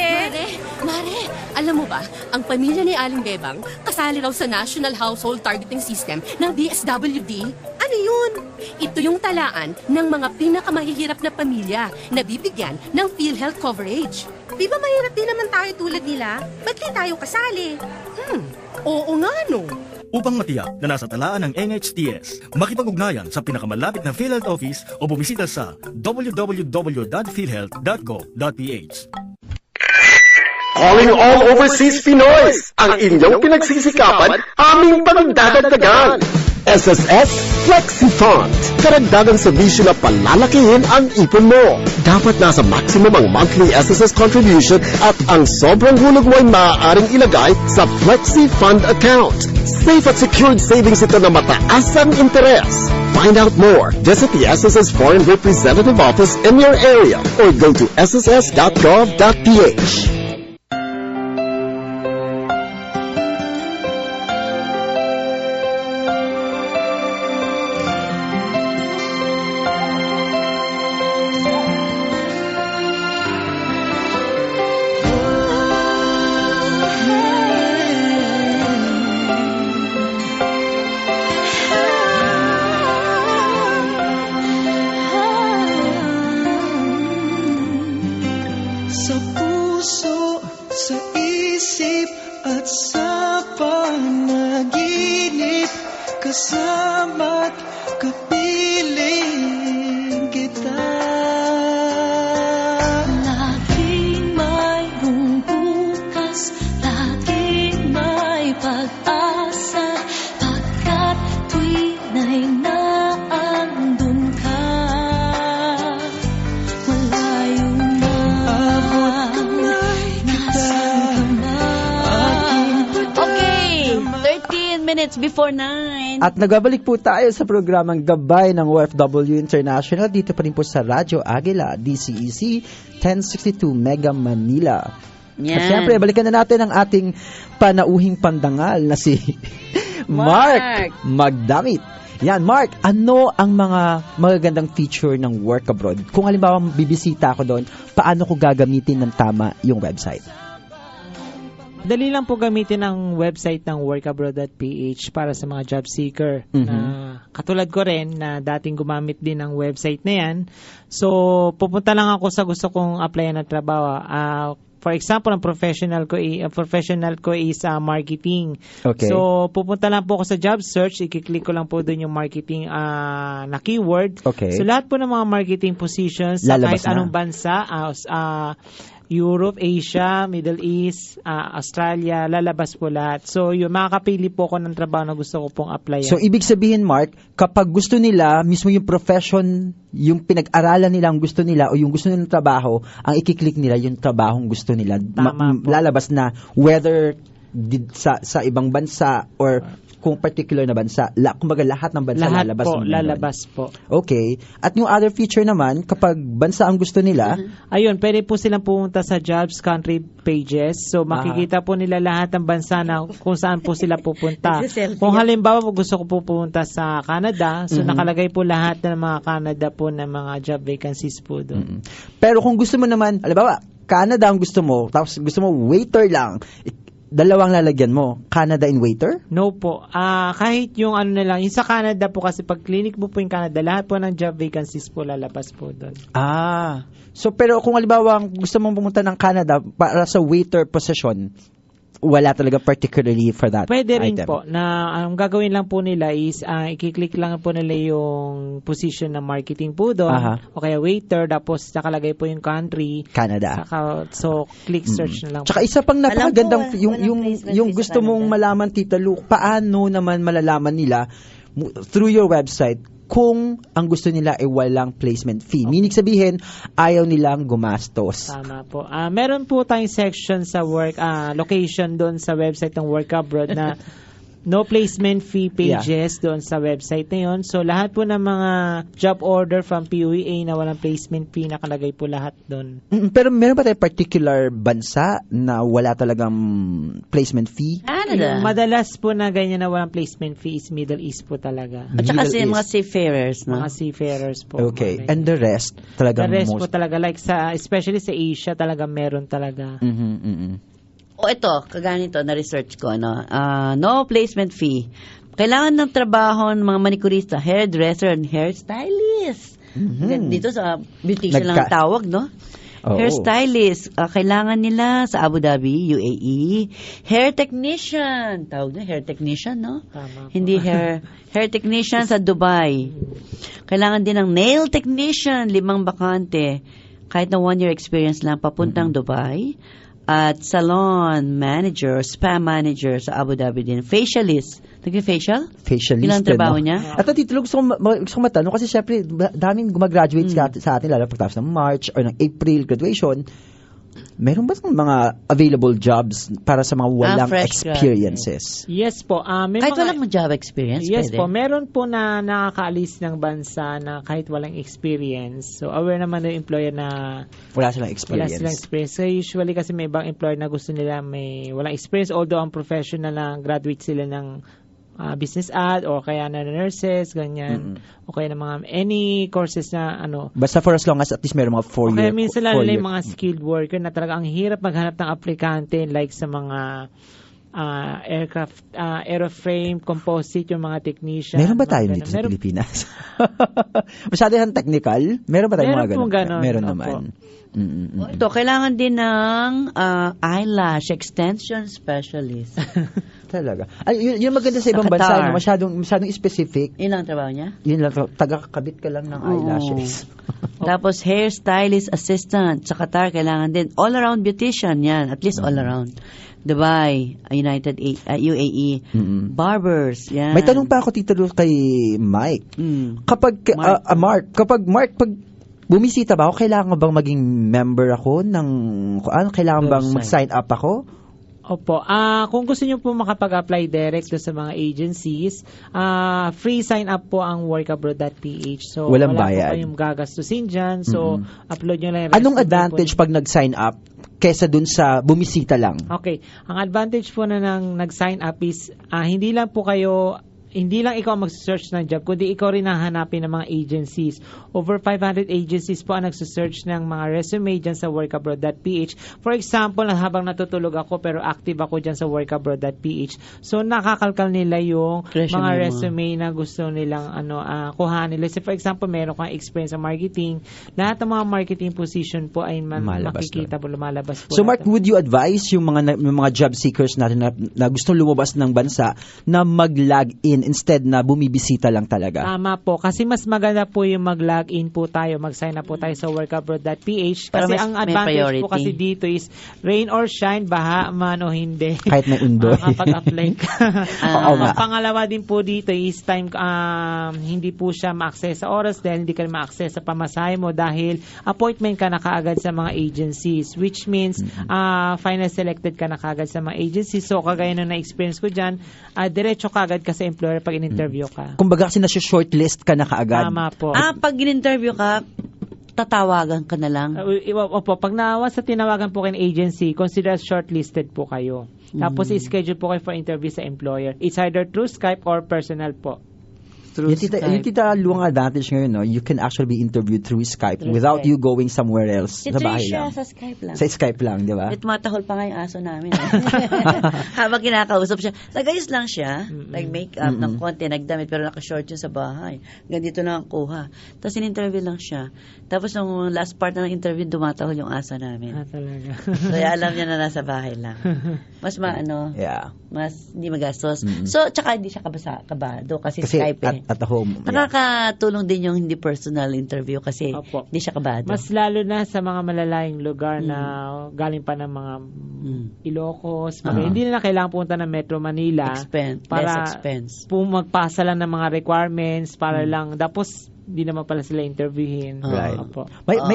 Mare, alam mo ba, ang pamilya ni Aling Bebang kasali raw sa National Household Targeting System ng DSWD. Ano yun? Ito yung talaan ng mga pinakamahihirap na pamilya na bibigyan ng PhilHealth coverage. Di ba mahirap din naman tayo tulad nila? Ba't di tayo kasali? Oo nga no. Upang matiyak na nasa talaan ng NHTS, makipag-ugnayan sa pinakamalapit na PhilHealth office o bumisita sa www.philhealth.gov.ph. Calling all overseas Pinoys! Ang inyong pinagsisikapan, aming pagdadagdagan! SSS Flexi Fund. Karagdagang serbisyo na palalakihin ang ipon mo. Dapat nasa maximum ang monthly SSS contribution at ang sobrang hulog mo ay maaaring ilagay sa Flexi Fund account. Safe at secured savings ito na mataas ang interes. Find out more. Visit the SSS Foreign Representative Office in your area or go to sss.gov.ph. Sa puso, sa isip at sa panaginip, kasama't kapiling kita. Laging mayroong bukas, laging may pag-asa, pagkat tuwina'y naandun ka. Malayo na, nasan ka na? Okay, 13 minutes before 9. At nagbabalik po tayo sa programang Gabay ng OFW International dito pa rin po sa Radyo Agila, DCEC 1062 Mega Manila. Yan. At syempre, balikan na natin ang ating panauhing pandangal na si Mark Magdamit. Yan, Mark, ano ang mga magagandang feature ng work abroad? Kung halimbawa bibisita ako doon, paano ko gagamitin ng tama yung website? Dali lang po gamitin ang website ng workabroad.ph para sa mga job seeker. Na katulad ko rin na dating gumamit din ng website na yan. So, pupunta lang ako sa gusto kong applyan ng trabaho. For example, ang professional ko is marketing. Okay. So, pupunta lang po ako sa job search, i-click ko lang po doon yung marketing na keyword. Okay. So, lahat po ng mga marketing positions Lalabas sa kahit na. anong bansa, Europe, Asia, Middle East, Australia, lalabas po lahat. So, yun, makakapili po ako ng trabaho na gusto ko pong applyan. So, ibig sabihin, Mark, kapag gusto nila, mismo yung profession, yung pinag-aralan nila, ang gusto nila, o yung gusto nilang trabaho, ang ikiklik nila yung trabahong gusto nila. Tama po. Lalabas na whether sa ibang bansa or kung particular na bansa, kumbaga lahat ng bansa lalabas po. Okay. At yung other feature naman, kapag bansa ang gusto nila, ayun, pwede po silang pumunta sa jobs country pages. So makikita po nila lahat ng bansa na kung saan po sila pupunta. Kung halimbawa gusto ko po pupunta sa Canada, so nakalagay po lahat ng mga Canada po na mga job vacancies po doon. Pero kung gusto mo naman, halimbawa, Canada ang gusto mo, tapos gusto mo waiter lang, dalawang lalagyan mo, Canada and waiter? No po. Kahit yung ano na lang, yung sa Canada po kasi pag clinic mo po yung Canada, lahat po ng job vacancies po lalabas po doon. So pero kung halimbawa gusto mong pumunta ng Canada para sa waiter position, wala talaga particularly for that Pwede rin item. po na ang gagawin lang po nila is i-click lang po nila yung position na marketing po doon o kaya waiter, tapos nakalagay po yung country Canada. So click search na lang. Tsaka isa pang napakagandang yung gusto mong malaman, Tita Lu, paano naman malalaman nila through your website kung ang gusto nila ay walang placement fee. Meaning sabihin, ayaw nilang gumastos. Tama po. Meron po tayong section sa location doon sa website ng Work Abroad na no placement fee pages doon sa website na yun. So, lahat po ng mga job order from PUEA na walang placement fee, nakalagay po lahat doon. Pero meron ba tayo particular bansa na wala talagang placement fee? Canada. Madalas po na ganyan na walang placement fee is Middle East po talaga. At saka mga seafarers, no? Mga seafarers po. Okay. And the rest, talagang the rest po talaga, like especially sa Asia, talaga meron talaga. Ito, kaganito, na-research ko, no placement fee. Kailangan ng trabaho ng mga manikurista, hairdresser, and hairstylist. Dito sa beautician lang ang tawag, no? Hairstylist, kailangan nila sa Abu Dhabi, UAE. Hair technician, tawag na hair technician, no? Tama po. Hindi hair technician sa Dubai. Kailangan din ng nail technician, 5 bakante. Kahit na 1 year experience lang, papuntang Dubai. At salon manager, spa manager sa Abu Dhabi din. Facialist. Nag-facial? Facialist. Ilang trabaho niya? At Tito, gusto ko matanong kasi syempre, daming gumagraduate sa atin, lalo pagtapos ng March or ng April graduation. Meron ba mga available jobs para sa mga walang experiences? Yes po. Kahit walang job experience, yes pwede? Po. Meron po na nakakaalis ng bansa na kahit walang experience. So, aware naman ng employer na wala silang experience. So, usually kasi may ibang employer na gusto nila may walang experience, although ang professional na graduate sila ng business ad o kaya na nurses, ganyan. O kaya na mga any courses na Basta for as long as at least meron mga 4 year. Kaya minsan lang yung mga skilled worker na talaga ang hirap maghanap ng aplikante like sa mga aircraft, aeroframe, composite, yung mga technician. Meron ba tayo dito sa Pilipinas? Masyado yung technical? Meron ba tayo mga ganun? Meron naman. Ito, kailangan din ng eyelash extension specialist. Talaga. Yun maganda sa ibang bansa, masyadong specific. Yun lang trabaho niya? Yun lang, taga-kabit ka lang ng eyelashes. Tapos hairstylist assistant sa Qatar, kailangan din all-around beautician yan, at least all-around. Dubai, UAE, barbers, yan. May tanong pa ako, Tito Luz, kay Mike. Kapag Mark, pag bumisita ba ako, kailangan bang maging member ako ng, kailangan bang mag-sign up ako? Opo. Kung gusto niyo po makapag-apply direct sa mga agencies, free sign up po ang workabroad.ph. So, walang wala bayad. Po kayong gagastusin dyan. So, upload nyo lang yung Anong advantage pag nag-sign up kesa dun sa bumisita lang? Okay. Ang advantage po na nag-sign up is, hindi lang ikaw ang mag-search ng job, kundi ikaw rin hahanapin ng mga agencies. Over 500 agencies po ang nagsesearch ng mga resume dyan sa workabroad.ph. For example, habang natutulog ako pero active ako dyan sa workabroad.ph. So, nakakalkal nila yung mga resume na gusto nilang kuhanin nila. So, for example, meron kang experience sa marketing. Lahat ng mga marketing position po ay makikita po, lumalabas po. So, Mark, would you advise yung mga job seekers natin na gustong lumabas ng bansa na mag-log in in instead na bumibisita lang talaga. Tama po. Kasi mas maganda po yung mag-login po tayo, mag-sign up po tayo sa workabroad.ph. Kasi ang advantage po kasi dito is rain or shine, baha man o hindi. Kahit may undoy. Kapag-apply ka. Ang pangalawa din po dito is time, hindi po siya ma-access sa oras dahil hindi ka ma-access sa pamasahe mo dahil appointment ka na kaagad sa mga agencies, which means final selected ka na kaagad sa mga agencies. So, kagaya nung na-experience ko dyan, diretso kaagad ka sa employer pag in-interview ka. Kumbaga kasi nasa-shortlist ka na kaagad. Tama po. Pag in-interview ka, tatawagan ka na lang? Opo, pag sa tinawagan po kayo ng agency, consider shortlisted po kayo. Tapos, i-schedule po kayo for interview sa employer. It's either through Skype or personal po. Yung tita luwang advantage ngayon, no? You can actually be interviewed through Skype without you going somewhere else. Si sa bahay Tricia lang. sa Skype lang. Sa Skype lang, di ba? At matahol pa nga yung aso namin. Habang kinakausap siya, nagayos lang siya, nag-makeup ng konti, nagdamit, pero naka-short yun sa bahay. Ganito na ang kuha. Tapos in-interview lang siya. Tapos nung last part na ng interview, dumatahol yung aso namin. Talaga. Kaya alam niya na nasa bahay lang. Mas mas hindi magastos. So, tsaka hindi siya kabado kasi Skype at home. Nakakatulong din yung hindi personal interview kasi hindi siya kabado. Mas lalo na sa mga malalayong lugar na galing pa ng mga Ilocos. Hindi na kailangan punta ng Metro Manila. Less expense. Magpasa lang ng mga requirements para lang. Tapos, hindi naman pala sila interviewin. Right.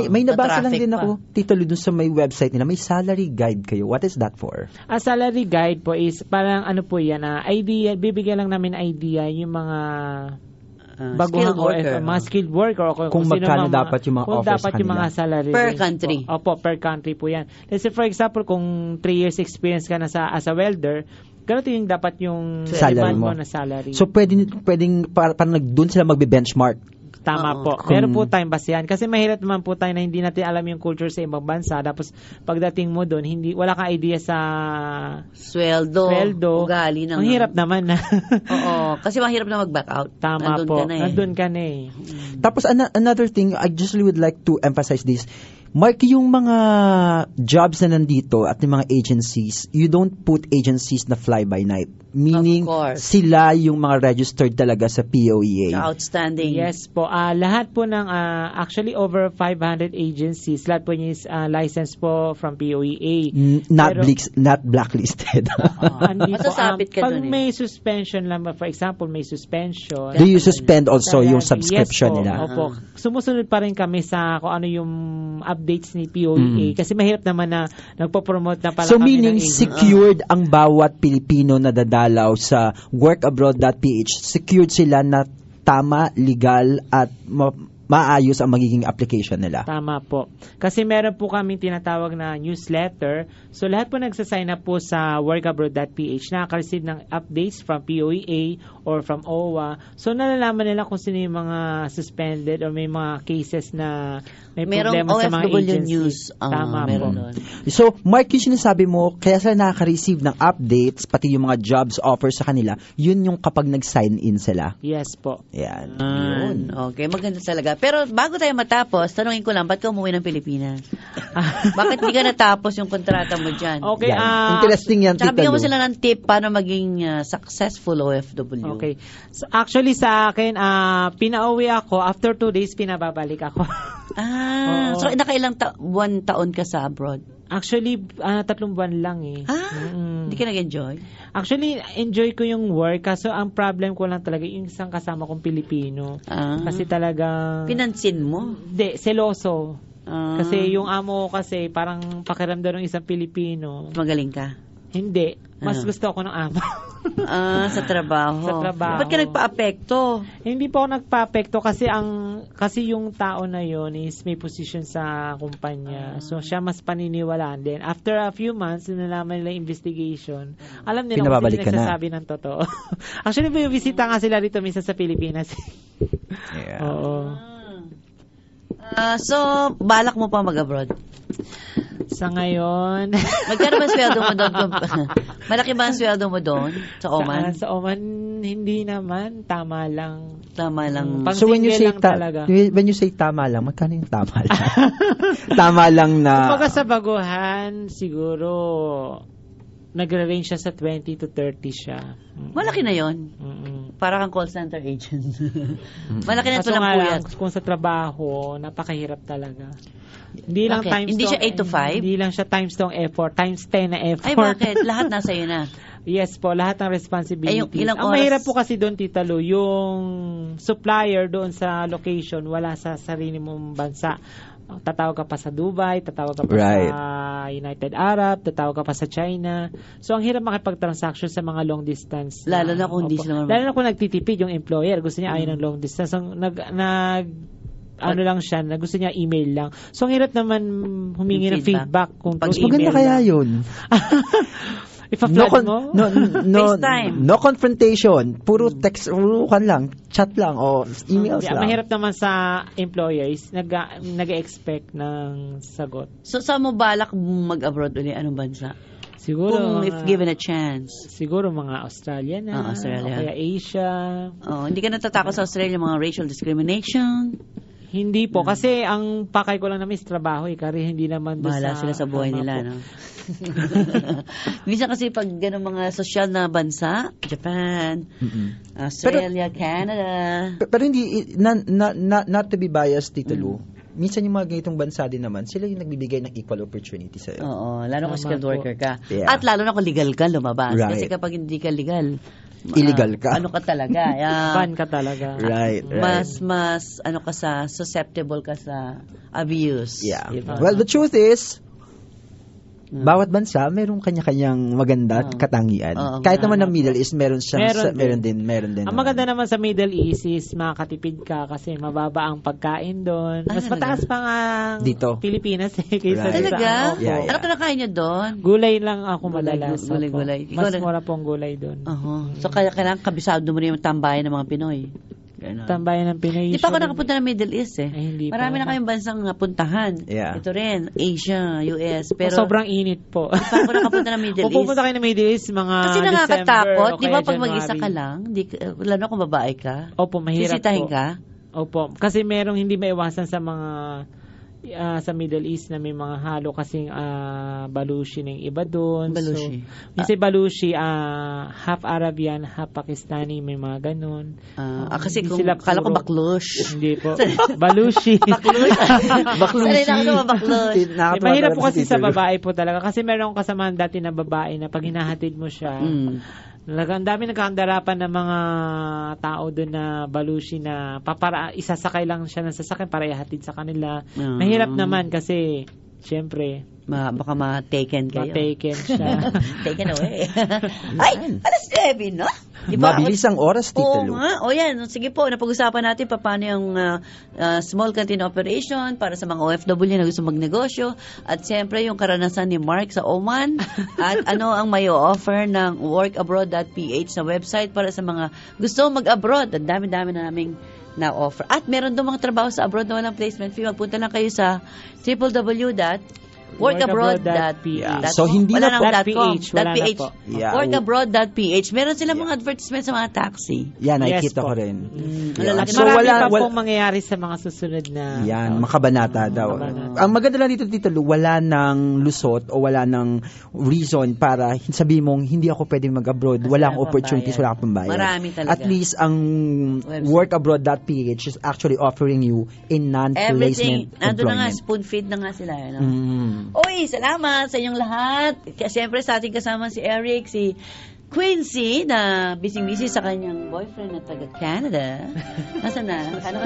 May nabasa lang din ako, Tito Lu, dun sa may website nila, may salary guide kayo. What is that for? A salary guide po is parang po yan, idea, bibigyan lang namin idea yung mga baguhang mga skilled worker. Kung magkano dapat yung mga offers dapat yung mga salary. Per country. Opo, per country po yan. Let's say for example, kung 3 years experience ka na as a welder, ganito yung dapat yung salary mo na salary. So, pwedeng parang doon sila magbe-benchmark. Tama po. Meron po tayong basehan. Kasi mahirap naman po tayo na hindi natin alam yung culture sa ibang bansa. Tapos, pagdating mo doon, wala kang idea sa sweldo. Ugali ng... Ang hirap naman na. Oo. Kasi mahirap na mag-back out. Tama po. Nandun ka na eh. Tapos, another thing, I just would like to emphasize this. Mark, yung mga jobs na nandito at yung mga agencies, you don't put agencies na fly-by-night. Meaning, sila yung mga registered talaga sa POEA. Outstanding. Yes po. Lahat po ng, actually over 500 agencies, lahat po is licensed po from POEA. Not blacklisted. Matasapit ka pag dun may suspension lang, for example, may suspension. Do you suspend also yung subscription nila? Opo. Sumusunod pa rin kami sa kung ano yung updates ni POEA kasi mahirap naman na nagpo-promote na pala so kami meaning secured ang bawat Pilipino na dadalaw sa workabroad.ph, secured sila na tama, legal at maayos ang magiging application nila. Tama po. Kasi meron po kaming tinatawag na newsletter. So lahat po nagsasign up po sa workabroad.ph, nakaka-receive ng updates from POEA or from OWA. So nalalaman nila kung sino yung mga suspended or may mga cases na may problema sa mga agencies. News. Tama po. So, Mark, yung sinasabi mo, kaya sila nakaka-receive ng updates, pati yung mga jobs offers sa kanila, yun yung kapag nag-sign in sila. Yes po. Yan. Yun. Okay, maganda talaga. Pero bago tayo matapos, tanungin ko lang, ba't ka umuwi ng Pilipinas? Bakit hindi ka natapos yung kontrata mo dyan? Okay. Interesting yan, Tita Lu. Bigyan mo sila ng tip paano maging successful OFW. Okay. So, actually sa akin, pinauwi ako, after 2 days, pinababalik ako. So nakailang taon ka sa abroad? Actually, 3 buwan lang eh. Hindi ka nag-enjoy? Actually, enjoy ko yung work. Kaso ang problem ko lang talaga yung isang kasama kong Pilipino. Kasi talaga... Pinansin mo? Hindi, seloso. Kasi yung amo ko kasi parang pakiramdam ng isang Pilipino. Magaling ka? Hindi. Mas gusto ako ng amo. Sa trabaho. Sa trabaho. Ba't ka nagpa-apekto? Hindi po ako nagpa-apekto kasi yung tao na yon is may position sa kumpanya. So siya mas paniniwalaan din. After a few months, nalaman nila investigation. Alam nila kung sino nagsasabi ng totoo. Actually, may bisita nga sila rito minsan sa Pilipinas. Yeah. Oo. So, balak mo pa mag-abroad? Sa ngayon. Magkano ba sweldo mo doon? Malaki ba ang sweldo mo doon? Sa Oman? Sa Oman, hindi naman. Tama lang. Tama lang. So when you say tama lang, magkano yung tama lang? Tama lang na... Kumbaga sa baguhan, siguro, nagre-range siya sa 20 to 30 siya. Malaki na yon. para kang call center agent. Malaki na ito Kaso lang nga po lang, yan. kung sa trabaho, napakahirap talaga. Hindi lang Bakit? times Hindi to- siya 8 to 5? Hindi lang siya times 2 effort, times 10 na effort. Ay, bakit? Lahat nasa iyo na. Yes po, lahat ng responsibilities. Ay, yung ilang Ang oras- mahirap po kasi doon, Tita Lu, yung supplier doon sa location, wala sa sarili mong bansa. Tatawag ka pa sa Dubai, tatawag ka pa Right. sa United Arab, tatawag ka pa sa China. So, ang hirap makipag-transaction sa mga long distance. Lalo na kung hindi Opo. sila Lalo na kung nagtitipid yung employer. Gusto niya ayaw ng long distance. So, ano lang siya, na gusto niya email lang. So, ang hirap naman humingi ng feedback kung Mas through maganda email kaya lang. yun. Ipa-flood mo? FaceTime. No confrontation. Puro text, puro kan lang, chat lang, o emails Yeah, lang. mahirap naman sa employers, nag-expect ng sagot. So, saan mo balak mag-abroad ulit? Anong bansa? Siguro, Kung if given a chance. Siguro mga Australia na, Australia. o kaya Asia. Oh, hindi ka natatakot sa Australia mga racial discrimination? Hindi po, kasi ang pakay ko lang naman is trabaho, kari hindi naman doon Bahala sila sa buhay nila, no? Minsan kasi pag gano'ng mga sosyal na bansa, Japan, Australia, Canada. Pero hindi, not to be biased, Tito Lu, minsan yung mga ganitong bansa din naman, sila yung nagbibigay ng equal opportunity sa'yo. Oo, lalo kung skilled worker ka. Yeah. At lalo na kung legal ka lumabas. Right. Kasi kapag hindi ka legal, Illegal ka. Ano ka talaga? Ban ka talaga. Right. Mas ano ka sa susceptible ka sa abuse. Yeah. Diba? Well, the truth is, bawat bansa meron kanya-kanyang maganda at katangian. Kahit naman ng Middle East meron siyang meron din. Ang maganda naman sa Middle East is makakatipid ka kasi mababa ang pagkain doon. Mas mataas pa nga dito Pilipinas kaysa Right. Talaga? Yeah. Ano kinakain niyo doon? Gulay lang ako madalas. Gulay. Mas mura pong gulay doon. So kaya kailangan kabisado mo rin yung tambayan ng mga Pinoy. Tambayan ng Pinoy. Hindi pa ako nakapunta ng Middle East eh. Hindi Marami na kayong bansang puntahan. Yeah. Ito rin, Asia, US. Pero sobrang init po. Hindi pa ako nakapunta ng Middle East. Pupunta kayo ng Middle East mga kasi nakakatakot. Di ba pag January. mag-isa ka lang, lalo kung babae ka, Opo, mahirap sisitahin po. ka? Opo. Kasi merong hindi maiwasan sa mga sa Middle East na may mga halo kasing Baluchi ng iba doon. Baluchi. So, kasi Baluchi, half Arabian, half Pakistani, may mga ganun. Kasi Hindi kung sila kala ko puro- baklush. Hindi po. Baluchi. Sanay na ako sa mga baklush. Mahirap po kasi sa babae po talaga. Kasi meron akong kasamaan dati na babae na pag hinahatid mo siya, ang dami nagkakandarapan ng mga tao doon na Baluchi na isasakay lang siya ng sasakyan para ihatid sa kanila. Mahirap naman kasi, syempre, Baka ma-taken kayo. ma-taken siya. Taken away. Ay, alas 9, no? Diba? Mabilis ang oras, Tito Lu. Oo nga. O yan, sige po, napag-usapan natin paano yung small canteen operation para sa mga OFW na gusto magnegosyo. At siyempre, yung karanasan ni Mark sa Oman. At ano ang may offer ng workabroad.ph na website para sa mga gusto mag-abroad. Ang dami-dami na naming na-offer. At meron doon mga trabaho sa abroad na walang placement fee. Magpunta lang kayo sa www.workabroad.ph. So, hindi wala na nang .ph, wala na .ph. po. Yeah. Workabroad.ph. Meron silang mga advertisement sa mga taxi. Yan, Yes nakikita po. ko rin. Malalaki. So, Marami wala- pa wala- pong mangyayari sa mga susunod na Yan, makabanata daw. Ang maganda lang dito, Tito Lu, wala nang lusot o wala nang reason para sabihin mong hindi ako pwedeng mag-abroad, wala akong opportunities, wala akong pambayad. Marami talaga. At least ang workabroad.ph is actually offering you a Everything. non-placement Nandun na nga, employment. spoon feed na nga sila. Ano? Mm. Uy, salamat sa inyong lahat. Siyempre sa ating kasama si Eric, si Quincy, na busy-busy sa kanyang boyfriend na taga-Canada. Nasaan na? Kano ko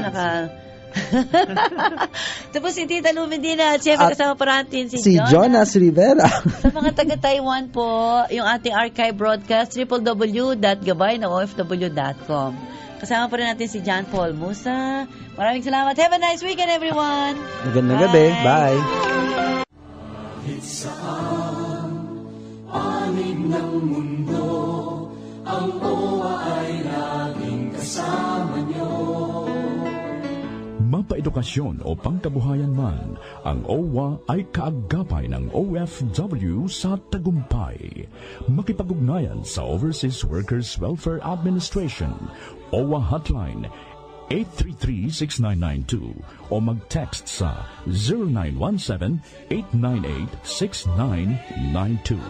Tapos si Tita Lu Medina at siyempre kasama pa natin Si Jonas Rivera. Sa mga taga-Taiwan po, yung ating archive broadcast, www.gabaynaofw.com. Kasama pa rin natin si John Paul Musa. Maraming salamat. Have a nice weekend, everyone. Magandang gabi. Bye. Saan panig ng mundo, ang OWA ay laging kasama niyo. Mapaedukasyon o pangkabuhayan man, ang OWA ay kaagapay ng OFW sa tagumpay. Makipag-ugnayan sa Overseas Workers Welfare Administration, OWA Hotline 833-6992 o mag-text sa 0917-898-6992.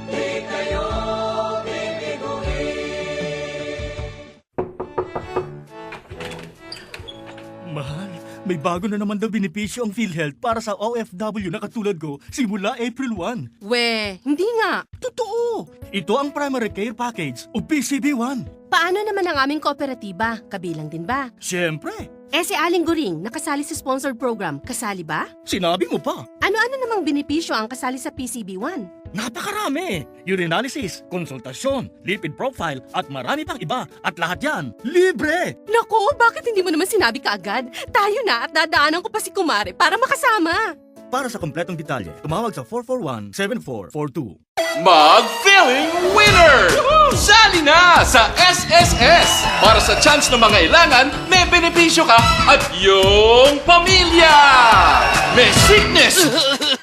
Di kayo May bago na naman daw benepisyo ang PhilHealth para sa OFW na katulad ko simula April 1. We, hindi nga. Totoo! Ito ang Primary Care Package o PCB1. Paano naman ang aming kooperatiba? Kabilang din ba? Siyempre! Si Aling Goring, nakasali sa sponsored program, kasali ba? Sinabi mo pa! Ano-ano namang benepisyo ang kasali sa PCB1? Napakarami! Urinalysis, konsultasyon, lipid profile, at marami pang iba. At lahat yan, libre! Naku, bakit hindi mo naman sinabi kaagad? Tayo na at dadaanan ko pa si Kumare para makasama. Para sa kompletong detalye, tumawag sa 441-7442. Mag-feeling winner! Sali na sa SSS! Para sa chance ng mga ilangan, may benepisyo ka at yung pamilya! May sickness,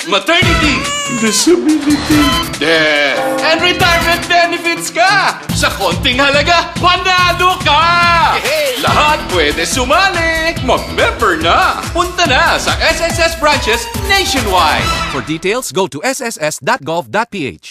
maternity, disability, death, and retirement benefits ka! Sa konting halaga, panalo ka! Lahat pwede sumali! Mag-member na! Punta na sa SSS branches nationwide! For details, go to sss.gov.ph.